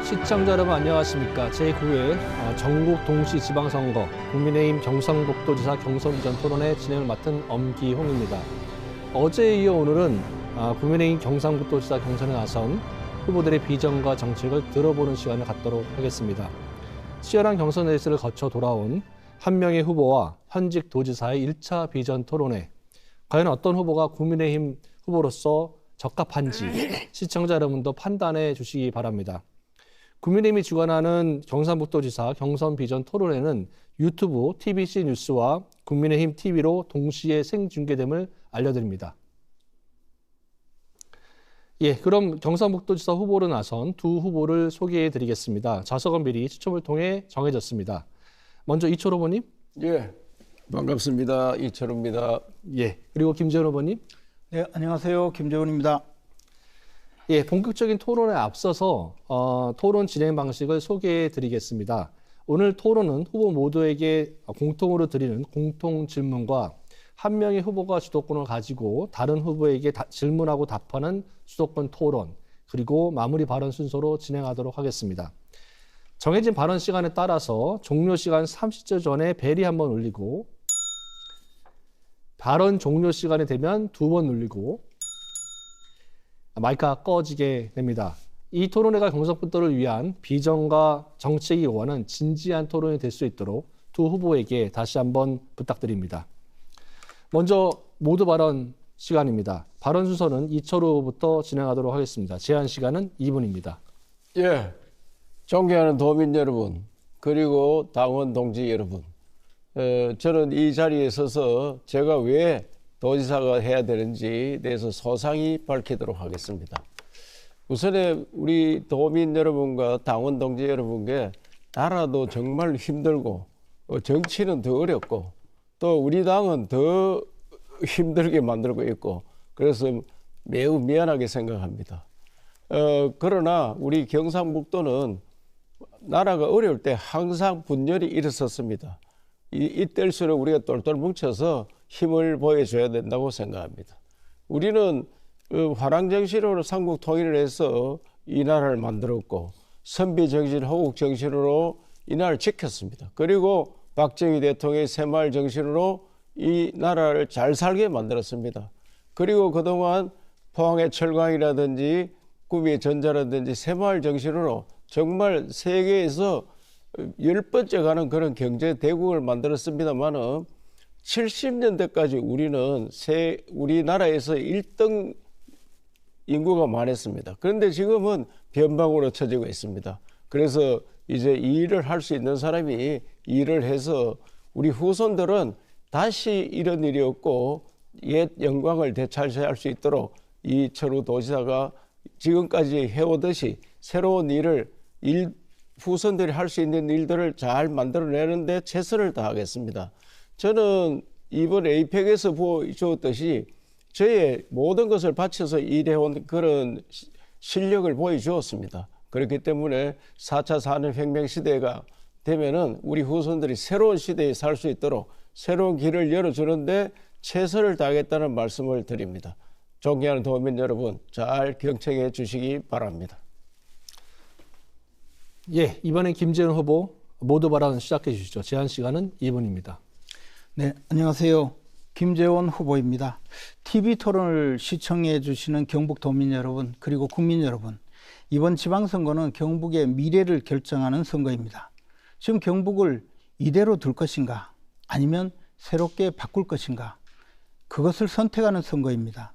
시청자 여러분 안녕하십니까. 제9회 전국 동시지방선거 국민의힘 경상북도지사 경선 전 토론회 진행을 맡은 엄기홍입니다. 어제에 이어 오늘은 국민의힘 경상북도지사 경선에 나선 후보들의 비전과 정책을 들어보는 시간을 갖도록 하겠습니다. 치열한 경선 레이스를 거쳐 돌아온 한 명의 후보와 현직 도지사의 1차 비전 토론회. 과연 어떤 후보가 국민의힘 후보로서 적합한지 시청자 여러분도 판단해 주시기 바랍니다. 국민의힘이 주관하는 경상북도지사 경선 비전 토론회는 유튜브 TBC 뉴스와 국민의힘 TV로 동시에 생중계됨을 알려드립니다. 그럼 경상북도지사 후보로 나선 두 후보를 소개해 드리겠습니다. 좌석은 미리 추첨을 통해 정해졌습니다. 먼저 이철호 후보님. 반갑습니다. 이철호입니다. 그리고 김재원 후보님. 네, 안녕하세요. 김재원입니다. 본격적인 토론에 앞서서 토론 진행 방식을 소개해 드리겠습니다. 오늘 토론은 후보 모두에게 공통으로 드리는 공통 질문과 한 명의 후보가 주도권을 가지고 다른 후보에게 질문하고 답하는 주도권 토론, 그리고 마무리 발언 순서로 진행하도록 하겠습니다. 정해진 발언 시간에 따라서 종료 시간 30초 전에 벨이 한번 울리고 발언 종료 시간이 되면 2번 울리고 마이크가 꺼지게 됩니다. 이 토론회가 경상북도를 위한 비전과 정책이 요구하는 진지한 토론이 될 수 있도록 두 후보에게 다시 한번 부탁드립니다. 먼저 모두 발언 시간입니다. 발언 순서는 이철호 후보부터 진행하도록 하겠습니다. 제한 시간은 2분입니다. 존경하는 도민 여러분, 그리고 당원 동지 여러분, 저는 이 자리에 서서 제가 왜 도지사가 해야 되는지에 대해서 소상히 밝히도록 하겠습니다. 우선에 우리 도민 여러분과 당원 동지 여러분께 나라도 정말 힘들고 정치는 더 어렵고 또 우리 당은 더 힘들게 만들고 있고 그래서 매우 미안하게 생각합니다. 그러나 우리 경상북도는 나라가 어려울 때 항상 분열이 일었었습니다. 이때일수록 우리가 똘똘 뭉쳐서 힘을 보여줘야 된다고 생각합니다. 우리는 화랑정신으로 삼국 통일을 해서 이 나라를 만들었고 선비정신, 호국정신으로 이 나라를 지켰습니다. 그리고 박정희 대통령의 새마을 정신으로 이 나라를 잘 살게 만들었습니다. 그리고 그동안 포항의 철강이라든지 구미의 전자라든지 새마을 정신으로 정말 세계에서 10번째 가는 그런 경제 대국을 만들었습니다만은 70년대까지 우리는 우리나라에서 1등 인구가 많았습니다. 그런데 지금은 변방으로 처지고 있습니다. 그래서 이제 이 일을 할 수 있는 사람이 일을 해서 우리 후손들은 다시 이런 일이 없고 옛 영광을 되찾을 수 있도록 이철호 도지사가 지금까지 해오듯이 새로운 일을 후손들이 할 수 있는 일들을 잘 만들어내는데 최선을 다하겠습니다. 저는 이번 에이펙에서 보여주었듯이 저의 모든 것을 바쳐서 일해온 그런 실력을 보여주었습니다. 그렇기 때문에 4차 산업혁명 시대가 되면은 우리 후손들이 새로운 시대에 살 수 있도록 새로운 길을 열어주는데 최선을 다하겠다는 말씀을 드립니다. 존경하는 도민 여러분, 잘 경청해 주시기 바랍니다. 이번엔 김재원 후보 모두 발언 시작해 주시죠. 제한 시간은 2분입니다. 네, 안녕하세요. 김재원 후보입니다. TV 토론을 시청해 주시는 경북 도민 여러분, 그리고 국민 여러분, 이번 지방선거는 경북의 미래를 결정하는 선거입니다. 지금 경북을 이대로 둘 것인가 아니면 새롭게 바꿀 것인가, 그것을 선택하는 선거입니다.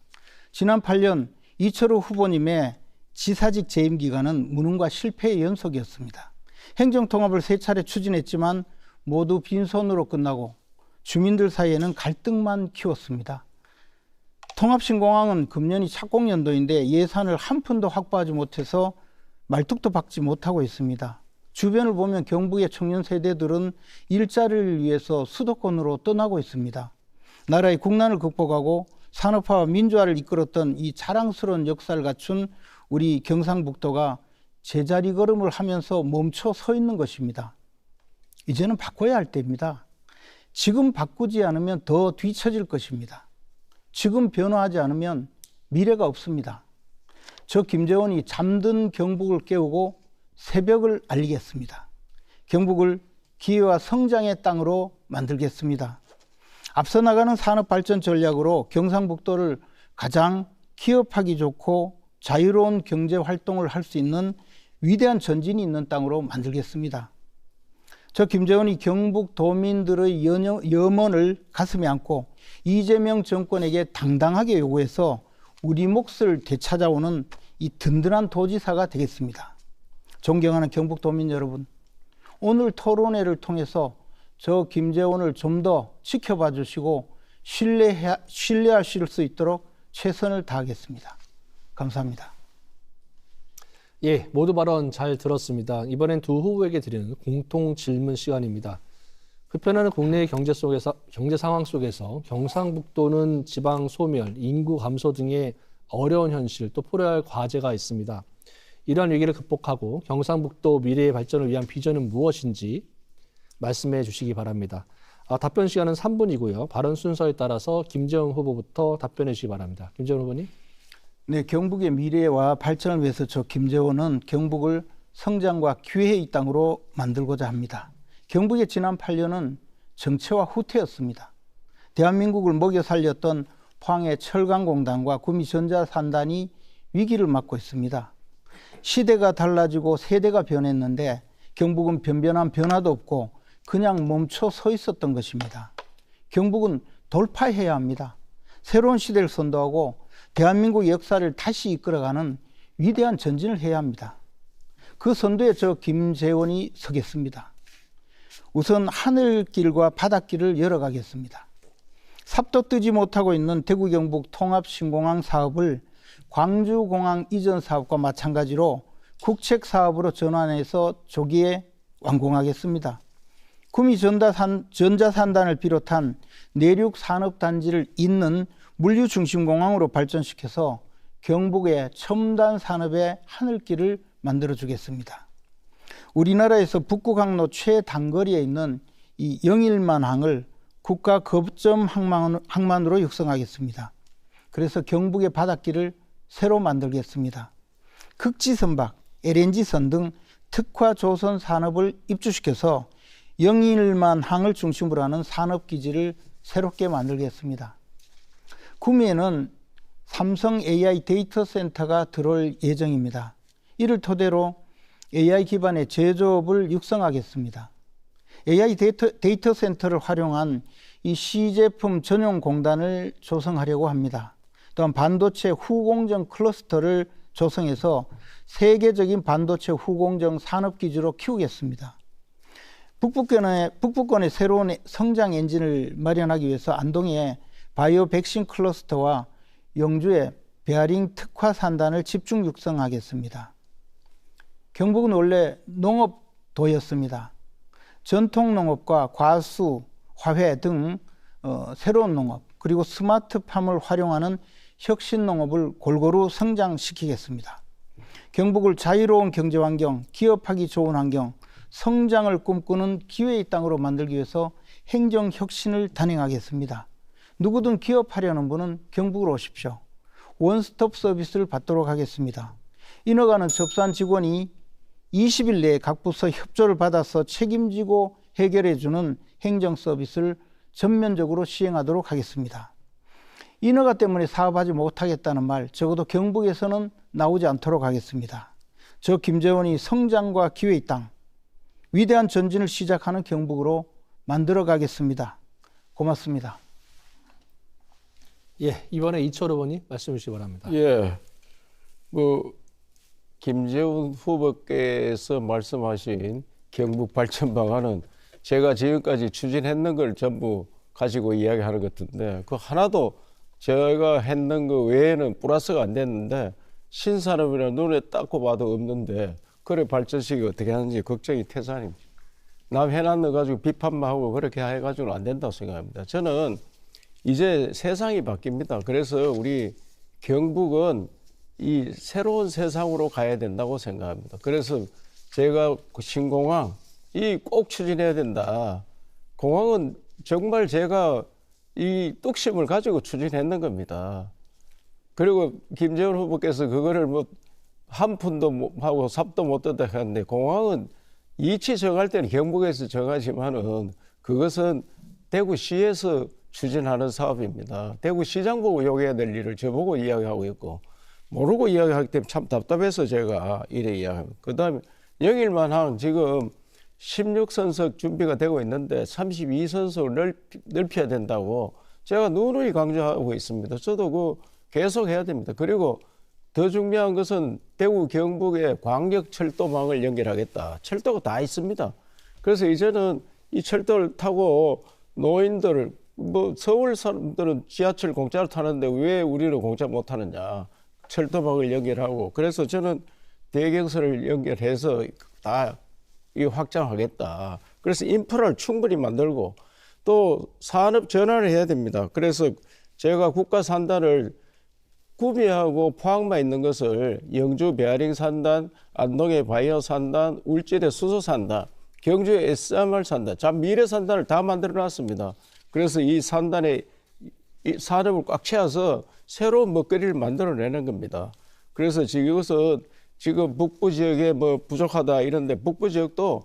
지난 8년 이철호 후보님의 지사직 재임 기간은 무능과 실패의 연속이었습니다. 행정통합을 3차례 추진했지만 모두 빈손으로 끝나고 주민들 사이에는 갈등만 키웠습니다. 통합신공항은 금년이 착공연도인데 예산을 한 푼도 확보하지 못해서 말뚝도 박지 못하고 있습니다. 주변을 보면 경북의 청년 세대들은 일자리를 위해서 수도권으로 떠나고 있습니다. 나라의 국난을 극복하고 산업화와 민주화를 이끌었던 이 자랑스러운 역사를 갖춘 우리 경상북도가 제자리 걸음을 하면서 멈춰 서 있는 것입니다. 이제는 바꿔야 할 때입니다. 지금 바꾸지 않으면 더 뒤처질 것입니다. 지금 변화하지 않으면 미래가 없습니다. 저 김재원이 잠든 경북을 깨우고 새벽을 알리겠습니다. 경북을 기회와 성장의 땅으로 만들겠습니다. 앞서 나가는 산업발전 전략으로 경상북도를 가장 기업하기 좋고 자유로운 경제활동을 할 수 있는 위대한 전진이 있는 땅으로 만들겠습니다. 저 김재원이 경북 도민들의 염원을 가슴에 안고 이재명 정권에게 당당하게 요구해서 우리 몫을 되찾아오는 이 든든한 도지사가 되겠습니다. 존경하는 경북 도민 여러분, 오늘 토론회를 통해서 저 김재원을 좀 더 지켜봐 주시고 신뢰하실 수 있도록 최선을 다하겠습니다. 감사합니다. 예, 모두 발언 잘 들었습니다. 이번엔 두 후보에게 드리는 공통 질문 시간입니다. 급변하는 국내의 경제 상황 속에서 경상북도는 지방 소멸, 인구 감소 등의 어려운 현실, 또 풀어야 할 과제가 있습니다. 이러한 위기를 극복하고 경상북도 미래의 발전을 위한 비전은 무엇인지 말씀해 주시기 바랍니다. 답변 시간은 3분이고요. 발언 순서에 따라서 김재원 후보부터 답변해 주시기 바랍니다. 김재원 후보님. 네, 경북의 미래와 발전을 위해서 저 김재원은 경북을 성장과 기회의 땅으로 만들고자 합니다. 경북의 지난 8년은 정체와 후퇴였습니다. 대한민국을 먹여 살렸던 포항의 철강공단과 구미 전자산단이 위기를 맞고 있습니다. 시대가 달라지고 세대가 변했는데 경북은 변변한 변화도 없고 그냥 멈춰 서 있었던 것입니다. 경북은 돌파해야 합니다. 새로운 시대를 선도하고 대한민국 역사를 다시 이끌어가는 위대한 전진을 해야 합니다. 그 선두에 저 김재원이 서겠습니다. 우선 하늘길과 바닷길을 열어가겠습니다. 삽도 뜨지 못하고 있는 대구 경북 통합신공항 사업을 광주공항 이전 사업과 마찬가지로 국책 사업으로 전환해서 조기에 완공하겠습니다. 구미 전자산단을 비롯한 내륙 산업단지를 잇는 물류중심공항으로 발전시켜서 경북의 첨단 산업의 하늘길을 만들어주겠습니다. 우리나라에서 북구강로 최단거리에 있는 이 영일만항을 국가 거점 항만으로 육성하겠습니다. 그래서 경북의 바닷길을 새로 만들겠습니다. 극지선박, LNG선 등 특화 조선 산업을 입주시켜서 영일만항을 중심으로 하는 산업기지를 새롭게 만들겠습니다. 구미에는 삼성 AI 데이터 센터가 들어올 예정입니다. 이를 토대로 AI 기반의 제조업을 육성하겠습니다. AI 데이터 센터를 활용한 이 시제품 전용 공단을 조성하려고 합니다. 또한 반도체 후공정 클러스터를 조성해서 세계적인 반도체 후공정 산업기지로 키우겠습니다. 북부권의 새로운 성장 엔진을 마련하기 위해서 안동에 바이오 백신 클러스터와 영주에 베어링 특화 산단을 집중 육성하겠습니다. 경북은 원래 농업도였습니다. 전통 농업과 과수, 화훼 등 새로운 농업, 그리고 스마트팜을 활용하는 혁신 농업을 골고루 성장시키겠습니다. 경북을 자유로운 경제환경, 기업하기 좋은 환경, 성장을 꿈꾸는 기회의 땅으로 만들기 위해서 행정혁신을 단행하겠습니다. 누구든 기업하려는 분은 경북으로 오십시오. 원스톱 서비스를 받도록 하겠습니다. 인허가는 접수한 직원이 20일 내에 각 부서 협조를 받아서 책임지고 해결해주는 행정 서비스를 전면적으로 시행하도록 하겠습니다. 인허가 때문에 사업하지 못하겠다는 말 적어도 경북에서는 나오지 않도록 하겠습니다. 저 김재원이 성장과 기회의 땅, 위대한 전진을 시작하는 경북으로 만들어 가겠습니다. 고맙습니다. 예, 이번에 이철 후보님 말씀해 주시기 바랍니다. 예, 김재원 후보께서 말씀하신 경북 발전 방안은 제가 지금까지 추진했는 걸 전부 가지고 이야기하는 것 같은데 그 하나도 제가 했는 거 외에는 플러스가 안 됐는데 신산업이나 눈에 딱 봐도 없는데 그래 발전식이 어떻게 하는지 걱정이 태산입니다. 남 해놨는 가지고 비판만 하고 그렇게 해가지고는 안 된다고 생각합니다. 저는 이제 세상이 바뀝니다. 그래서 우리 경북은 이 새로운 세상으로 가야 된다고 생각합니다. 그래서 제가 신공항 이 꼭 추진해야 된다. 공항은 정말 제가 이 뚝심을 가지고 추진했는 겁니다. 그리고 김재원 후보께서 그거를 한 푼도 하고 삽도 못 뜯다 하는데 공항은 이치 정할 때는 경북에서 정하지만은 그것은 대구시에서 추진하는 사업입니다. 대구시장 보고 요구해야 될 일을 저보고 이야기하고 있고 모르고 이야기하기 때문에 참 답답해서 제가 이래 이야기합니다. 그다음에 영일만 한 지금 16선석 준비가 되고 있는데 32선석을 넓혀야 된다고 제가 누누이 강조하고 있습니다. 저도 그 계속 해야 됩니다. 그리고 더 중요한 것은 대구 경북의 광역철도망을 연결하겠다. 철도가 다 있습니다. 그래서 이제는 이 철도를 타고 노인들, 뭐 서울 사람들은 지하철 공짜로 타는데 왜 우리는 공짜 못 타느냐. 철도망을 연결하고 그래서 저는 대경선을 연결해서 다 이 확장하겠다. 그래서 인프라를 충분히 만들고 또 산업 전환을 해야 됩니다. 그래서 제가 국가 산단을 구미하고 포항만 있는 것을 영주 베어링 산단, 안동의 바이오 산단, 울진의 수소 산단, 경주의 SMR 산단, 참 미래 산단을 다 만들어 놨습니다. 그래서 이 산단에 이 산업을 꽉 채워서 새로운 먹거리를 만들어내는 겁니다. 그래서 이것은 지금 북부 지역에 뭐 부족하다 이런데 북부 지역도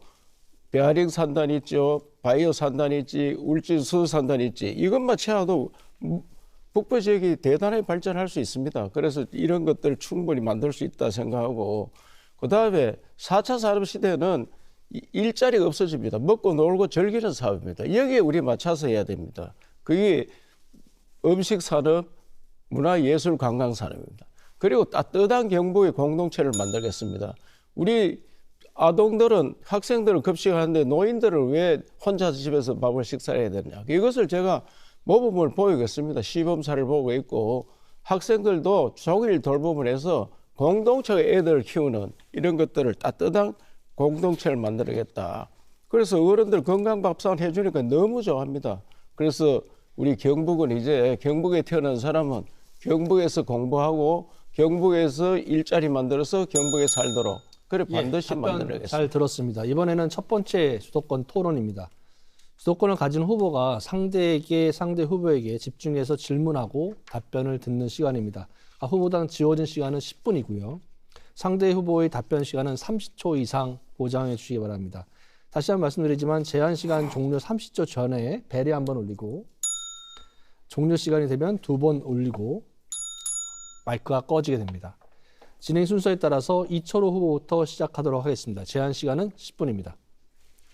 베어링 산단이 있죠, 바이오 산단이 있지, 울진 수소 산단이 있지. 이것만 채워도 북부 지역이 대단히 발전할 수 있습니다. 그래서 이런 것들을 충분히 만들 수 있다 생각하고 그다음에 4차 산업 시대는 일자리가 없어집니다. 먹고 놀고 즐기는 사업입니다. 여기에 우리 맞춰서 해야 됩니다. 그게 음식 산업, 문화예술 관광 산업입니다. 그리고 따뜻한 경북의 공동체를 만들겠습니다. 우리 아동들은 학생들은 급식하는데 노인들은 왜 혼자 집에서 밥을 식사를 해야 되느냐. 이것을 제가 모범을 보이겠습니다. 시범사를 보고 있고 학생들도 종일 돌봄을 해서 공동체가 애들을 키우는 이런 것들을 따뜻한 공동체를 만들어야겠다. 그래서 어른들 건강밥상 해주니까 너무 좋아합니다. 그래서 우리 경북은 이제 경북에 태어난 사람은 경북에서 공부하고 경북에서 일자리 만들어서 경북에 살도록 그래 반드시 만들어야겠습니다. 잘 들었습니다. 이번에는 첫 번째 수도권 토론입니다. 수도권을 가진 후보가 상대 후보에게 집중해서 질문하고 답변을 듣는 시간입니다. 후보당 지워진 시간은 10분이고요. 상대 후보의 답변 시간은 30초 이상 보장해 주시기 바랍니다. 다시 한번 말씀드리지만 제한 시간 종료 30초 전에 벨이 한번 울리고 종료 시간이 되면 2번 울리고 마이크가 꺼지게 됩니다. 진행 순서에 따라서 이철호 후보부터 시작하도록 하겠습니다. 제한 시간은 10분입니다.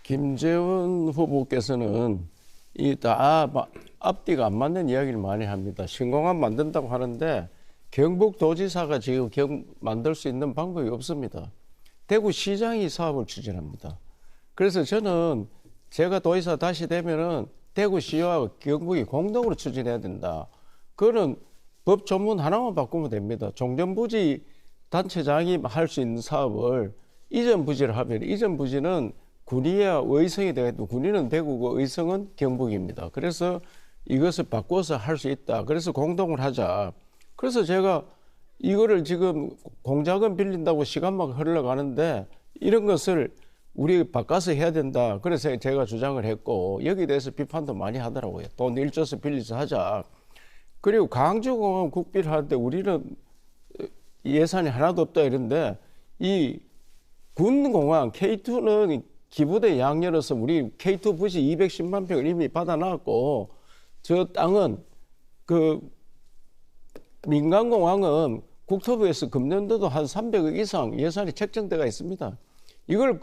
김재원 후보께서는 이 다 앞뒤가 안 맞는 이야기를 많이 합니다. 신공항 만든다고 하는데 경북도지사가 지금 만들 수 있는 방법이 없습니다. 대구시장이 사업을 추진합니다. 그래서 저는 제가 도지사 다시 되면은 대구시와 경북이 공동으로 추진해야 된다. 그거는 법 조문 하나만 바꾸면 됩니다. 종전부지 단체장이 할 수 있는 사업을 이전 부지를 하면 이전 부지는 군위와 의성이 되겠고 군위는 대구고 의성은 경북입니다. 그래서 이것을 바꿔서 할 수 있다. 그래서 공동을 하자. 그래서 제가 이거를 지금 공자금 빌린다고 시간만 흘러가는데 이런 것을 우리 바꿔서 해야 된다. 그래서 제가 주장을 했고 여기에 대해서 비판도 많이 하더라고요. 돈 일조서 빌려서 하자. 그리고 광주공항 국비를 하는데 우리는 예산이 하나도 없다 이런데 이 군공항 K2는 기부대 양열어서 우리 K2 부지 210만 평을 이미 받아놨고 저 땅은 그 민간공항은 국토부에서 금년도도 한 300억 이상 예산이 책정돼가 있습니다. 이걸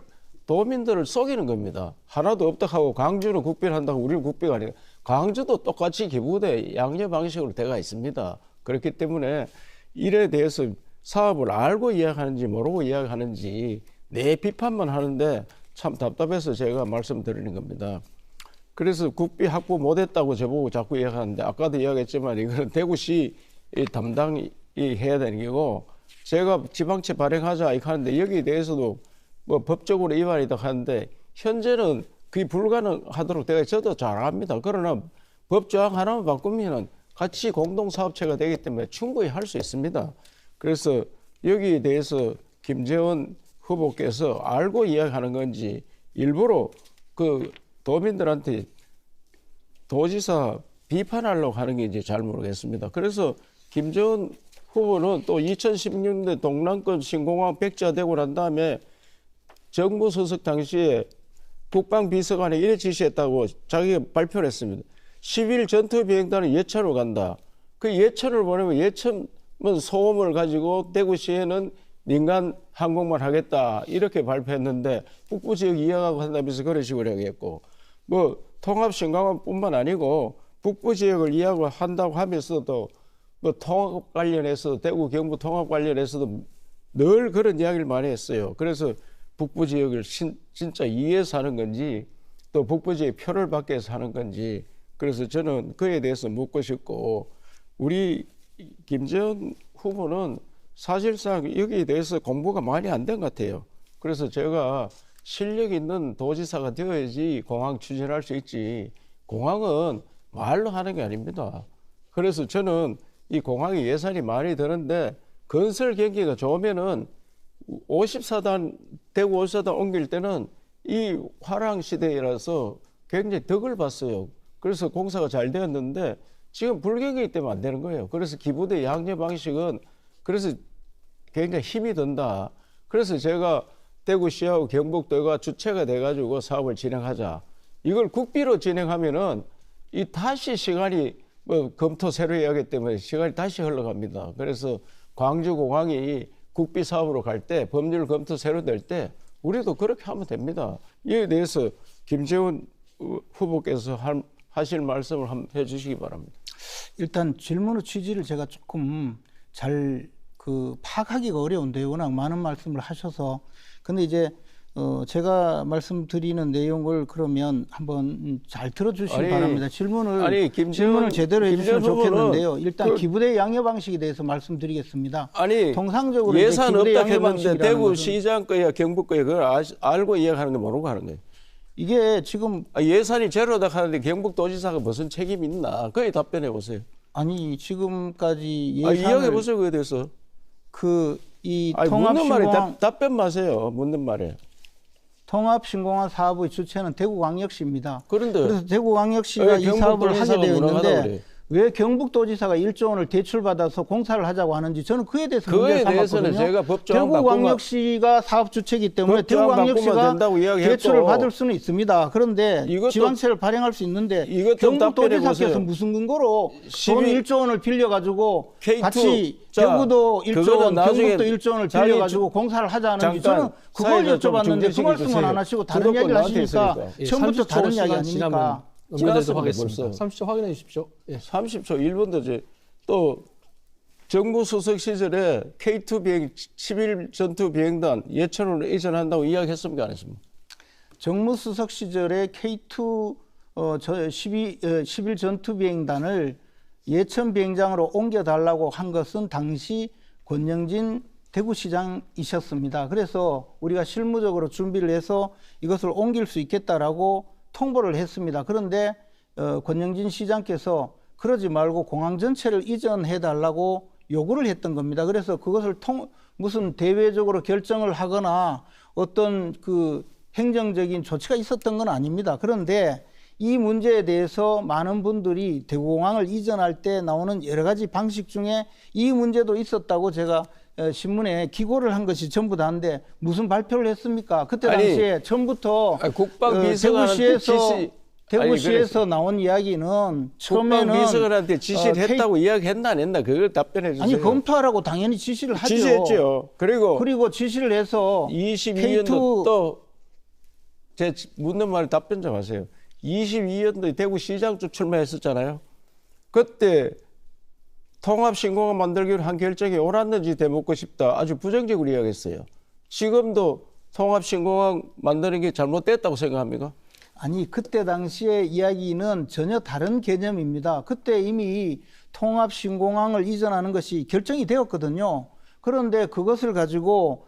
도민들을 속이는 겁니다. 하나도 없다 하고 광주는 국비를 한다고 우리는 국비가 아니라 광주도 똑같이 기부대 양열 방식으로 돼가 있습니다. 그렇기 때문에 이에 대해서 사업을 알고 이야기하는지 모르고 이야기하는지 내 비판만 하는데 참 답답해서 제가 말씀드리는 겁니다. 그래서 국비 확보 못했다고 저보고 자꾸 이야기하는데 아까도 이야기했지만 이거는 대구시 담당이 해야 되는 거고 제가 지방채 발행하자 이렇게 하는데 여기에 대해서도 뭐 법적으로 위반이다 하는데 현재는 그게 불가능하도록 내가 저도 잘 압니다. 그러나 법조항 하나만 바꾸면은 같이 공동사업체가 되기 때문에 충분히 할 수 있습니다. 그래서 여기에 대해서 김재원 후보께서 알고 이야기하는 건지 일부러 그 도민들한테 도지사 비판하려고 하는 게 이제 잘 모르겠습니다. 그래서 김재원 후보는 또 2016년대 동남권 신공항 백지화되고 난 다음에 정부 소속 당시에 국방비서관에 이래 지시했다고 자기가 발표를 했습니다. 10일 전투비행단은 예천으로 간다. 그 예천을 보내면 예천은 소음을 가지고 대구시에는 민간 항공만 하겠다 이렇게 발표했는데 북부 지역 이양하고 한다면서 그런 식으로 얘기했고 뭐 통합 신공항뿐만 아니고 북부 지역을 이양한다고 하면서도 뭐 통합 관련해서 대구 경북 통합 관련해서도 늘 그런 이야기를 많이 했어요. 그래서 북부 지역을 진짜 이해해서 하는 건지 또 북부 지역 표를 받기 위해서 하는 건지 그래서 저는 그에 대해서 묻고 싶고 우리 김재원 후보는 사실상 여기에 대해서 공부가 많이 안 된 것 같아요. 그래서 제가 실력 있는 도지사가 되어야지 공항 추진할 수 있지 공항은 말로 하는 게 아닙니다. 그래서 저는 이 공항에 예산이 많이 드는데 건설 경기가 좋으면은 54단 대구 54단 옮길 때는 이 화랑 시대라서 굉장히 덕을 봤어요. 그래서 공사가 잘 되었는데 지금 불경기 때문에 안 되는 거예요. 그래서 기부대 양재 방식은 그래서 굉장히 힘이 든다. 그래서 제가 대구시하고 경북도가 주체가 돼가지고 사업을 진행하자. 이걸 국비로 진행하면은 이 다시 시간이 뭐 검토 새로 해야 하기 때문에 시간이 다시 흘러갑니다. 그래서 광주공항이 국비 사업으로 갈 때 법률 검토 새로 될 때 우리도 그렇게 하면 됩니다. 이에 대해서 김재원 후보께서 하실 말씀을 한번 해주시기 바랍니다. 일단 질문의 취지를 제가 조금 잘 파악하기가 어려운데요. 워낙 많은 말씀을 하셔서. 근데 이제 제가 말씀드리는 내용을 그러면 한번 잘 들어주시기 바랍니다. 질문을 제대로 해주시면 좋겠는데요. 일단 기부대 양해 방식에 대해서 말씀드리겠습니다. 통상적으로 예산 없다 했는데 대구시장 거야 경북 거야 그걸 알고 이야기하는 게 모르고 하는 거예요. 이게 지금 예산이 제로다 하는데 경북도지사가 무슨 책임이 있나? 그에 답변해 보세요. 아니 지금까지 예산을 이야기해 보세요 그에 대해서. 이 묻는 말에 답변 마세요. 묻는 말에. 통합신공항 사업의 주체는 대구광역시입니다. 그런데 그래서 대구광역시가 이 사업을 하게 되어 있는데 왜 경북도지사가 1조 원을 대출받아서 공사를 하자고 하는지 저는 그에 대해서 문제를 삼았거든요. 제가 대구광역시가 사업 주체이기 때문에 대구광역시가 대출을 받을 수는 있습니다. 그런데 지방채를 발행할 수 있는데 경북도지사께서 무슨 근거로 돈 1조 원을 빌려가지고 같이 대구도 1조 원, 경북도 1조 원을 빌려가지고 공사를 하자는지 저는 그걸 여쭤봤는데 그 말씀은 안 하시고 다른 이야기를 하시니까 처음부터 다른 이야기 아닙니까? 연결돼서 하겠습니다. 30초 확인해 주십시오. 예. 30초 1분도 또 정부 수석 시절에 K2 비행 11 전투 비행단 예천으로 이전한다고 이야기했습니까 안 했습니까? 정무 수석 시절에 K2 11 전투 비행단을 예천 비행장으로 옮겨달라고 한 것은 당시 권영진 대구시장이셨습니다. 그래서 우리가 실무적으로 준비를 해서 이것을 옮길 수 있겠다라고 통보를 했습니다. 그런데 권영진 시장께서 그러지 말고 공항 전체를 이전해 달라고 요구를 했던 겁니다. 그래서 그것을 무슨 대외적으로 결정을 하거나 어떤 행정적인 조치가 있었던 건 아닙니다. 그런데 이 문제에 대해서 많은 분들이 대구공항을 이전할 때 나오는 여러 가지 방식 중에 이 문제도 있었다고 제가 신문에 기고를 한 것이 전부 다인데 무슨 발표를 했습니까? 그때 당시에 처음부터 대구시에서 나온 이야기는 처음에는 국방비서관한테 지시를 했다고 이야기했나 안 했나 그걸 답변해 주세요. 아니 검토하라고 당연히 지시를 하죠. 지시했죠. 그리고 지시를 해서 22년도 또 제 묻는 말 답변 좀 하세요. 22년도에 대구시장도 출마했었잖아요. 그때 통합신공항 만들기로 한 결정이 옳았는지 되묻고 싶다. 아주 부정적으로 이야기했어요. 지금도 통합신공항 만드는 게 잘못됐다고 생각합니까? 아니 그때 당시의 이야기는 전혀 다른 개념입니다. 그때 이미 통합신공항을 이전하는 것이 결정이 되었거든요. 그런데 그것을 가지고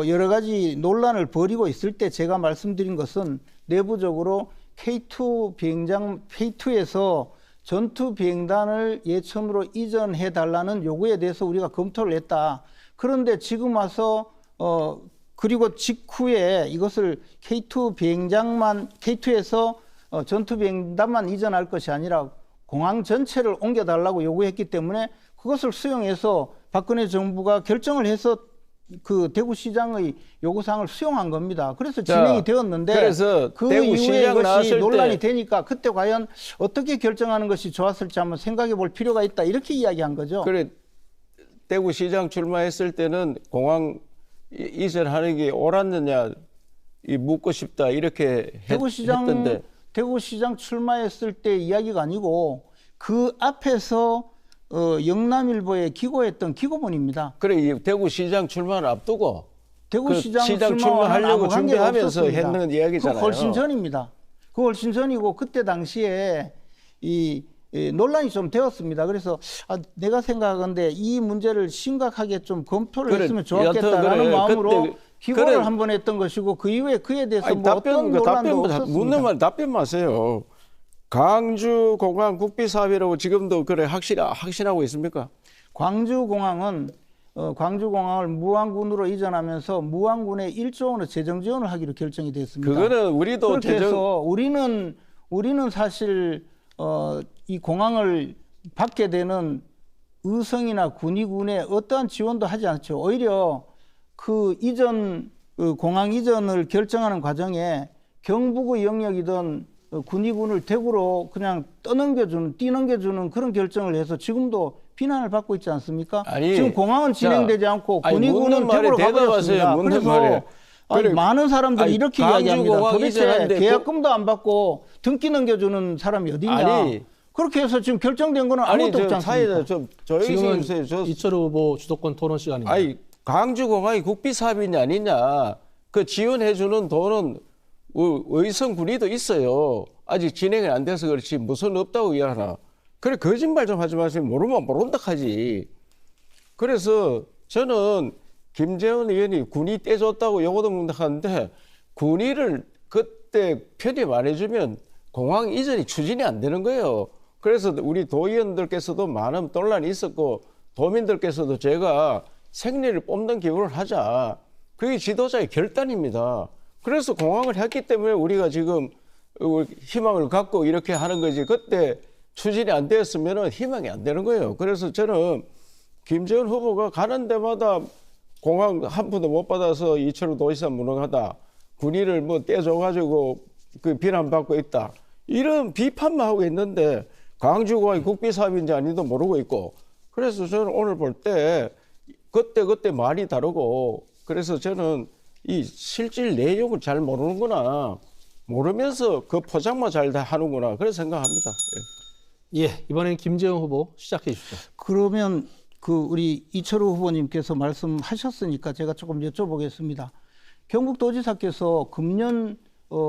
여러 가지 논란을 벌이고 있을 때 제가 말씀드린 것은 내부적으로 K2 비행장 K2에서 전투 비행단을 예천으로 이전해 달라는 요구에 대해서 우리가 검토를 했다. 그런데 지금 와서 그리고 직후에 이것을 K2 비행장만 K2에서 전투 비행단만 이전할 것이 아니라 공항 전체를 옮겨 달라고 요구했기 때문에 그것을 수용해서 박근혜 정부가 결정을 해서 그 대구시장의 요구사항을 수용한 겁니다. 그래서 진행이 되었는데 그래서 그 대구시장 이후에 이것이 나왔을 논란이 때 되니까 그때 과연 어떻게 결정하는 것이 좋았을지 한번 생각해 볼 필요가 있다. 이렇게 이야기한 거죠. 그래 대구시장 출마했을 때는 공항 이전하는 게 옳았느냐 묻고 싶다 이렇게 했던데 대구시장 출마했을 때 이야기가 아니고 그 앞에서 영남일보에 기고했던 기고문입니다. 그래 이 대구시장 출마를 앞두고 대구시장 시장 출마하려고 출마하려고 준비하면서 했는 이야기잖아요. 그 훨씬 전입니다. 그 훨씬 전이고 그때 당시에 이 논란이 좀 되었습니다. 그래서 내가 생각하건데 이 문제를 심각하게 좀 검토를 그래, 했으면 좋았겠다라는 그래, 마음으로 그때, 기고를 그래. 한번 했던 것이고 그 이후에 그에 대해서 아니, 뭐 어떤 논란도 없었습니다. 묻는 말 답변 마세요. 광주공항 국비사업이라고 지금도 그래 확신하고 있습니까? 광주공항은 광주공항을 무안군으로 이전하면서 무안군에 1조 원의 재정 지원을 하기로 결정이 됐습니다. 그거는 우리도 그렇게 해서 우리는 사실 이 공항을 받게 되는 의성이나 군위군에 어떠한 지원도 하지 않죠. 오히려 그 이전 공항 이전을 결정하는 과정에 경북의 영역이든 군위군을 대구로 그냥 뛰넘겨주는 그런 결정을 해서 지금도 비난을 받고 있지 않습니까? 아니, 지금 공항은 진행되지 않고 군위군은 묻는 대구로 말에 가버렸습니다. 묻는 그래서 말에. 그래, 많은 사람들이 이렇게 이야기합니다. 광주공항 도대체 이전하는데 계약금도 안 받고 등기 넘겨주는 사람이 어디냐? 아니, 그렇게 해서 지금 결정된 거는 아무것도 없지 않습니까? 좀 조용히 지금은 해주세요. 이철우 후보 주도권 토론 시간입니다. 아니 광주공항이 국비사업이냐 아니냐 그 지원해주는 돈은 의성 군위도 있어요. 아직 진행이 안 돼서 그렇지 무슨 없다고 이야기하나. 그래 거짓말 좀 하지 마세요. 모르면 모른다 하지. 그래서 저는 김재원 의원이 군위 떼줬다고 요거도 문득하는데 군위를 그때 편입 안 해주면 공항 이전이 추진이 안 되는 거예요. 그래서 우리 도의원들께서도 많은 논란이 있었고 도민들께서도 제가 생리를 뽑는 기구를 하자. 그게 지도자의 결단입니다. 그래서 공항을 했기 때문에 우리가 지금 희망을 갖고 이렇게 하는 거지. 그때 추진이 안 되었으면 희망이 안 되는 거예요. 그래서 저는 김재원 후보가 가는 데마다 공항 한 푼도 못 받아서 이철우 도지사 무능하다. 군의를 뭐 떼줘가지고 그 비난받고 있다. 이런 비판만 하고 있는데 광주공항이 국비사업인지 아닌지도 모르고 있고. 그래서 저는 오늘 볼 때 그때 말이 다르고 그래서 저는 이 실질 내용을 잘 모르는구나. 모르면서 그 포장만 잘 하는구나. 그래서 생각합니다. 예, 이번엔 김재원 후보 시작해 주시죠. 그러면 우리 이철우 후보님께서 말씀하셨으니까 제가 조금 여쭤보겠습니다. 경북도지사께서 금년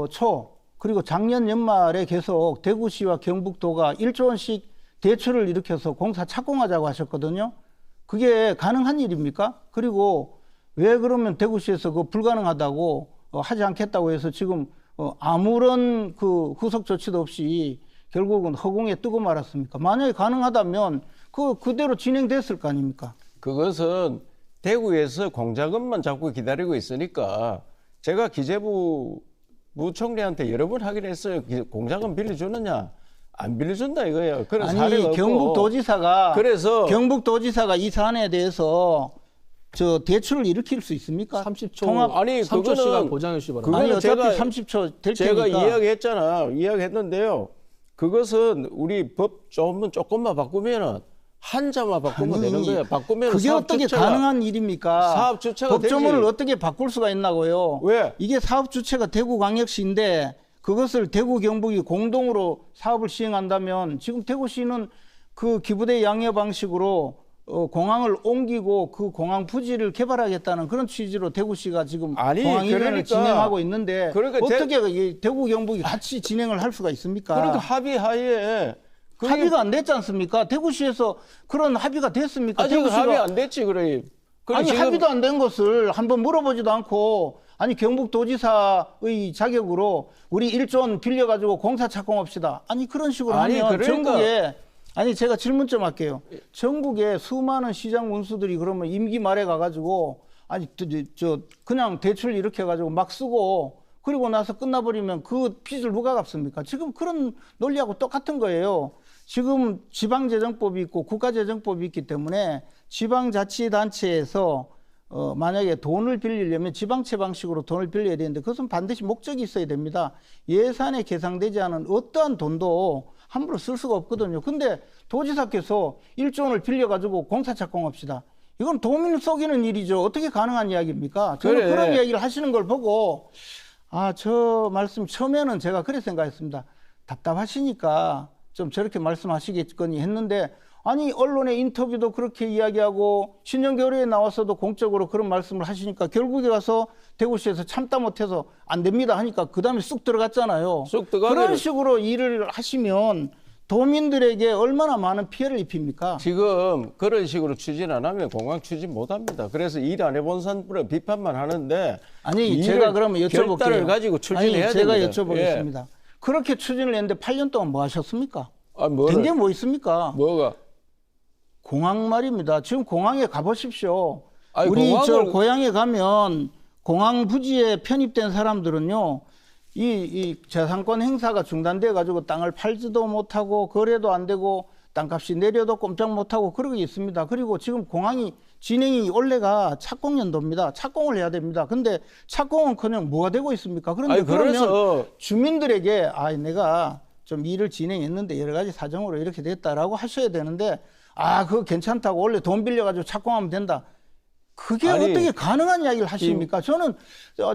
초 그리고 작년 연말에 계속 대구시와 경북도가 1조 원씩 대출을 일으켜서 공사 착공하자고 하셨거든요. 그게 가능한 일입니까? 그리고 왜 그러면 대구시에서 그 불가능하다고 하지 않겠다고 해서 지금 아무런 그 후속 조치도 없이 결국은 허공에 뜨고 말았습니까? 만약에 가능하다면 그대로 진행됐을 거 아닙니까? 그것은 대구에서 공작업만 자꾸 기다리고 있으니까 제가 기재부 부총리한테 여러 번 하긴 했어요. 공작업 빌려주느냐? 안 빌려준다 이거예요. 그런 사례가 없고. 경북도지사가 이 사안에 대해서 대출을 일으킬 수 있습니까? 30초 아니 3초씩만 보장해 주시 바랍니다. 아니 어차피 제가 30초 될 제가 테니까. 이야기했는데요. 그것은 우리 법 조금만 바꾸면은 한자만 바꾸면 되는 거예요. 바꾸면 그게 어떻게 가능한 일입니까? 사업 주체가 법조문을 되지. 어떻게 바꿀 수가 있나고요? 왜? 이게 사업 주체가 대구광역시인데 그것을 대구 경북이 공동으로 사업을 시행한다면 지금 대구시는 그 기부대 양여 방식으로 공항을 옮기고 그 공항 부지를 개발하겠다는 그런 취지로 대구시가 지금 공항 이전을 진행하고 있는데 어떻게 대구 경북이 같이 진행을 할 수가 있습니까? 그러니까 합의하에 합의가 안 됐지 않습니까? 대구시에서 그런 합의가 됐습니까? 아직 합의 안 됐지 그래. 아니 지금 합의도 안 된 것을 한번 물어보지도 않고 아니 경북도지사의 자격으로 우리 1조 원 빌려가지고 공사 착공합시다. 아니 그런 식으로 하면 전국에 제가 질문 좀 할게요. 전국에 수많은 시장 원수들이 그러면 임기 말에 가가지고 그냥 대출 이렇게 해가지고 막 쓰고 그리고 나서 끝나버리면 그 빚을 누가 갚습니까? 지금 그런 논리하고 똑같은 거예요. 지금 지방재정법이 있고 국가재정법이 있기 때문에 지방자치단체에서 만약에 돈을 빌리려면 지방채 방식으로 돈을 빌려야 되는데 그것은 반드시 목적이 있어야 됩니다. 예산에 계상되지 않은 어떠한 돈도 함부로 쓸 수가 없거든요. 근데 도지사께서 1조 원을 빌려가지고 공사 착공합시다. 이건 도민을 속이는 일이죠. 어떻게 가능한 이야기입니까? 저는 그래. 그런 이야기를 하시는 걸 보고 저 말씀 처음에는 제가 그렇게 생각했습니다. 답답하시니까 좀 저렇게 말씀하시겠거니 했는데 아니 언론의 인터뷰도 그렇게 이야기하고 신년교류에 나와서도 공적으로 그런 말씀을 하시니까 결국에 가서 대구시에서 참다 못해서 안 됩니다 하니까 그 다음에 쑥 들어갔잖아요. 쑥 들어가기를- 그런 식으로 일을 하시면 도민들에게 얼마나 많은 피해를 입힙니까? 지금 그런 식으로 추진 안 하면 공항 추진 못 합니다. 그래서 일 안 해본 사람들은 비판만 하는데 아니 제가 그러면 결단을 여쭤볼게요. 가지고 추진해야 아니, 제가 됩니다. 여쭤보겠습니다. 그렇게 추진을 했는데 8년 동안 뭐 하셨습니까? 뭐를- 된 게 뭐 있습니까? 뭐가? 공항 말입니다. 지금 공항에 가보십시오. 아니, 우리 공항을- 저 고향에 가면 공항 부지에 편입된 사람들은요. 이 재산권 행사가 중단돼 가지고 땅을 팔지도 못하고 거래도 안 되고 땅값이 내려도 꼼짝 못하고 그러고 있습니다. 그리고 지금 공항이 진행이 올해가 착공연도입니다. 착공을 해야 됩니다. 근데 착공은커녕 뭐가 되고 있습니까? 그런데 아니, 그러면 그래서 주민들에게 내가 좀 일을 진행했는데 여러 가지 사정으로 이렇게 됐다라고 하셔야 되는데 그거 괜찮다고 원래 돈 빌려가지고 착공하면 된다. 그게 아니, 어떻게 가능한 이야기를 하십니까? 저는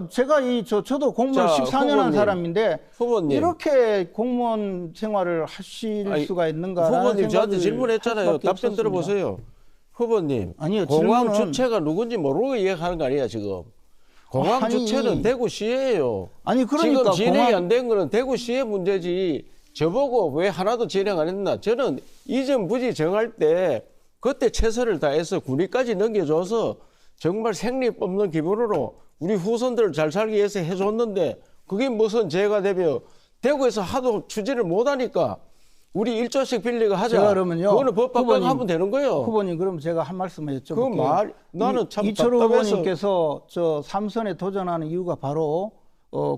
제가 저도 공무원 자, 14년 한 후보님, 사람인데 후보님. 이렇게 공무원 생활을 하실 아니, 수가 있는가라는 후보님 저한테 생각을 질문했잖아요. 할 수밖에 답변 없었습니다. 들어보세요. 후보님, 아니요, 공항 질문은- 주체가 누군지 모르고 이야기하는 거 아니야 지금. 공항 아니, 주체는 대구시예요. 아니 그러니까 지금 진행이 공항- 안 된 거는 대구시의 문제지. 저보고 왜 하나도 진행 안 했나? 저는 이전 부지 정할 때 그때 최선을 다해서 군위까지 넘겨줘서 정말 생립 없는 기분으로 우리 후손들을 잘 살기 위해서 해줬는데 그게 무슨 죄가 되며 대구에서 하도 추진을 못하니까 우리 1조씩 빌리고 하자. 제가 그러면요, 그거는 법 후보님, 바꿔하면 되는 거예요. 후보님 그럼 제가 한 말씀만 그 여쭤볼게요. 말 나는 참 이철우 답답해서. 후보님께서 저 삼선에 도전하는 이유가 바로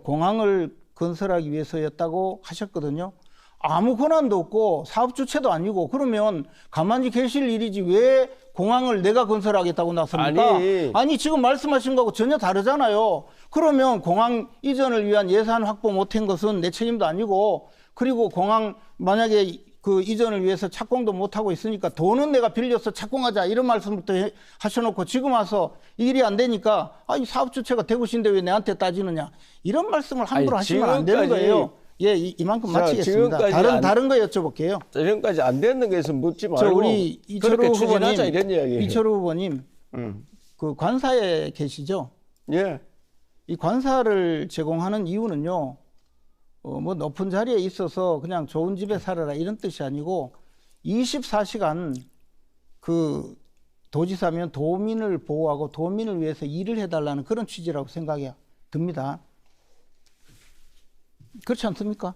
공항을 건설하기 위해서였다고 하셨거든요. 아무 권한도 없고 사업 주체도 아니고 그러면 가만히 계실 일이지 왜 공항을 내가 건설하겠다고 나섭니까? 아니 지금 말씀하신 거하고 전혀 다르잖아요. 그러면 공항 이전을 위한 예산 확보 못한 것은 내 책임도 아니고 그리고 공항 만약에 그 이전을 위해서 착공도 못하고 있으니까 돈은 내가 빌려서 착공하자 이런 말씀부터 하셔놓고 지금 와서 일이 안 되니까 이 사업 주체가 대구시인데 왜 내한테 따지느냐 이런 말씀을 함부로 하시면 안 되는 거예요. 예, 이만큼 자, 마치겠습니다. 지금까지 다른 거 여쭤볼게요. 지금까지 안 되는 거에서 묻지 말고 저 우리 이철우 그렇게 추진하자 후보님, 이런 이야기예요. 이철우 후보님 그 관사에 계시죠? 예. 이 관사를 제공하는 이유는요. 뭐 높은 자리에 있어서 그냥 좋은 집에 살아라 이런 뜻이 아니고 24시간 그 도지사면 도민을 보호하고 도민을 위해서 일을 해달라는 그런 취지라고 생각이 듭니다. 그렇지 않습니까?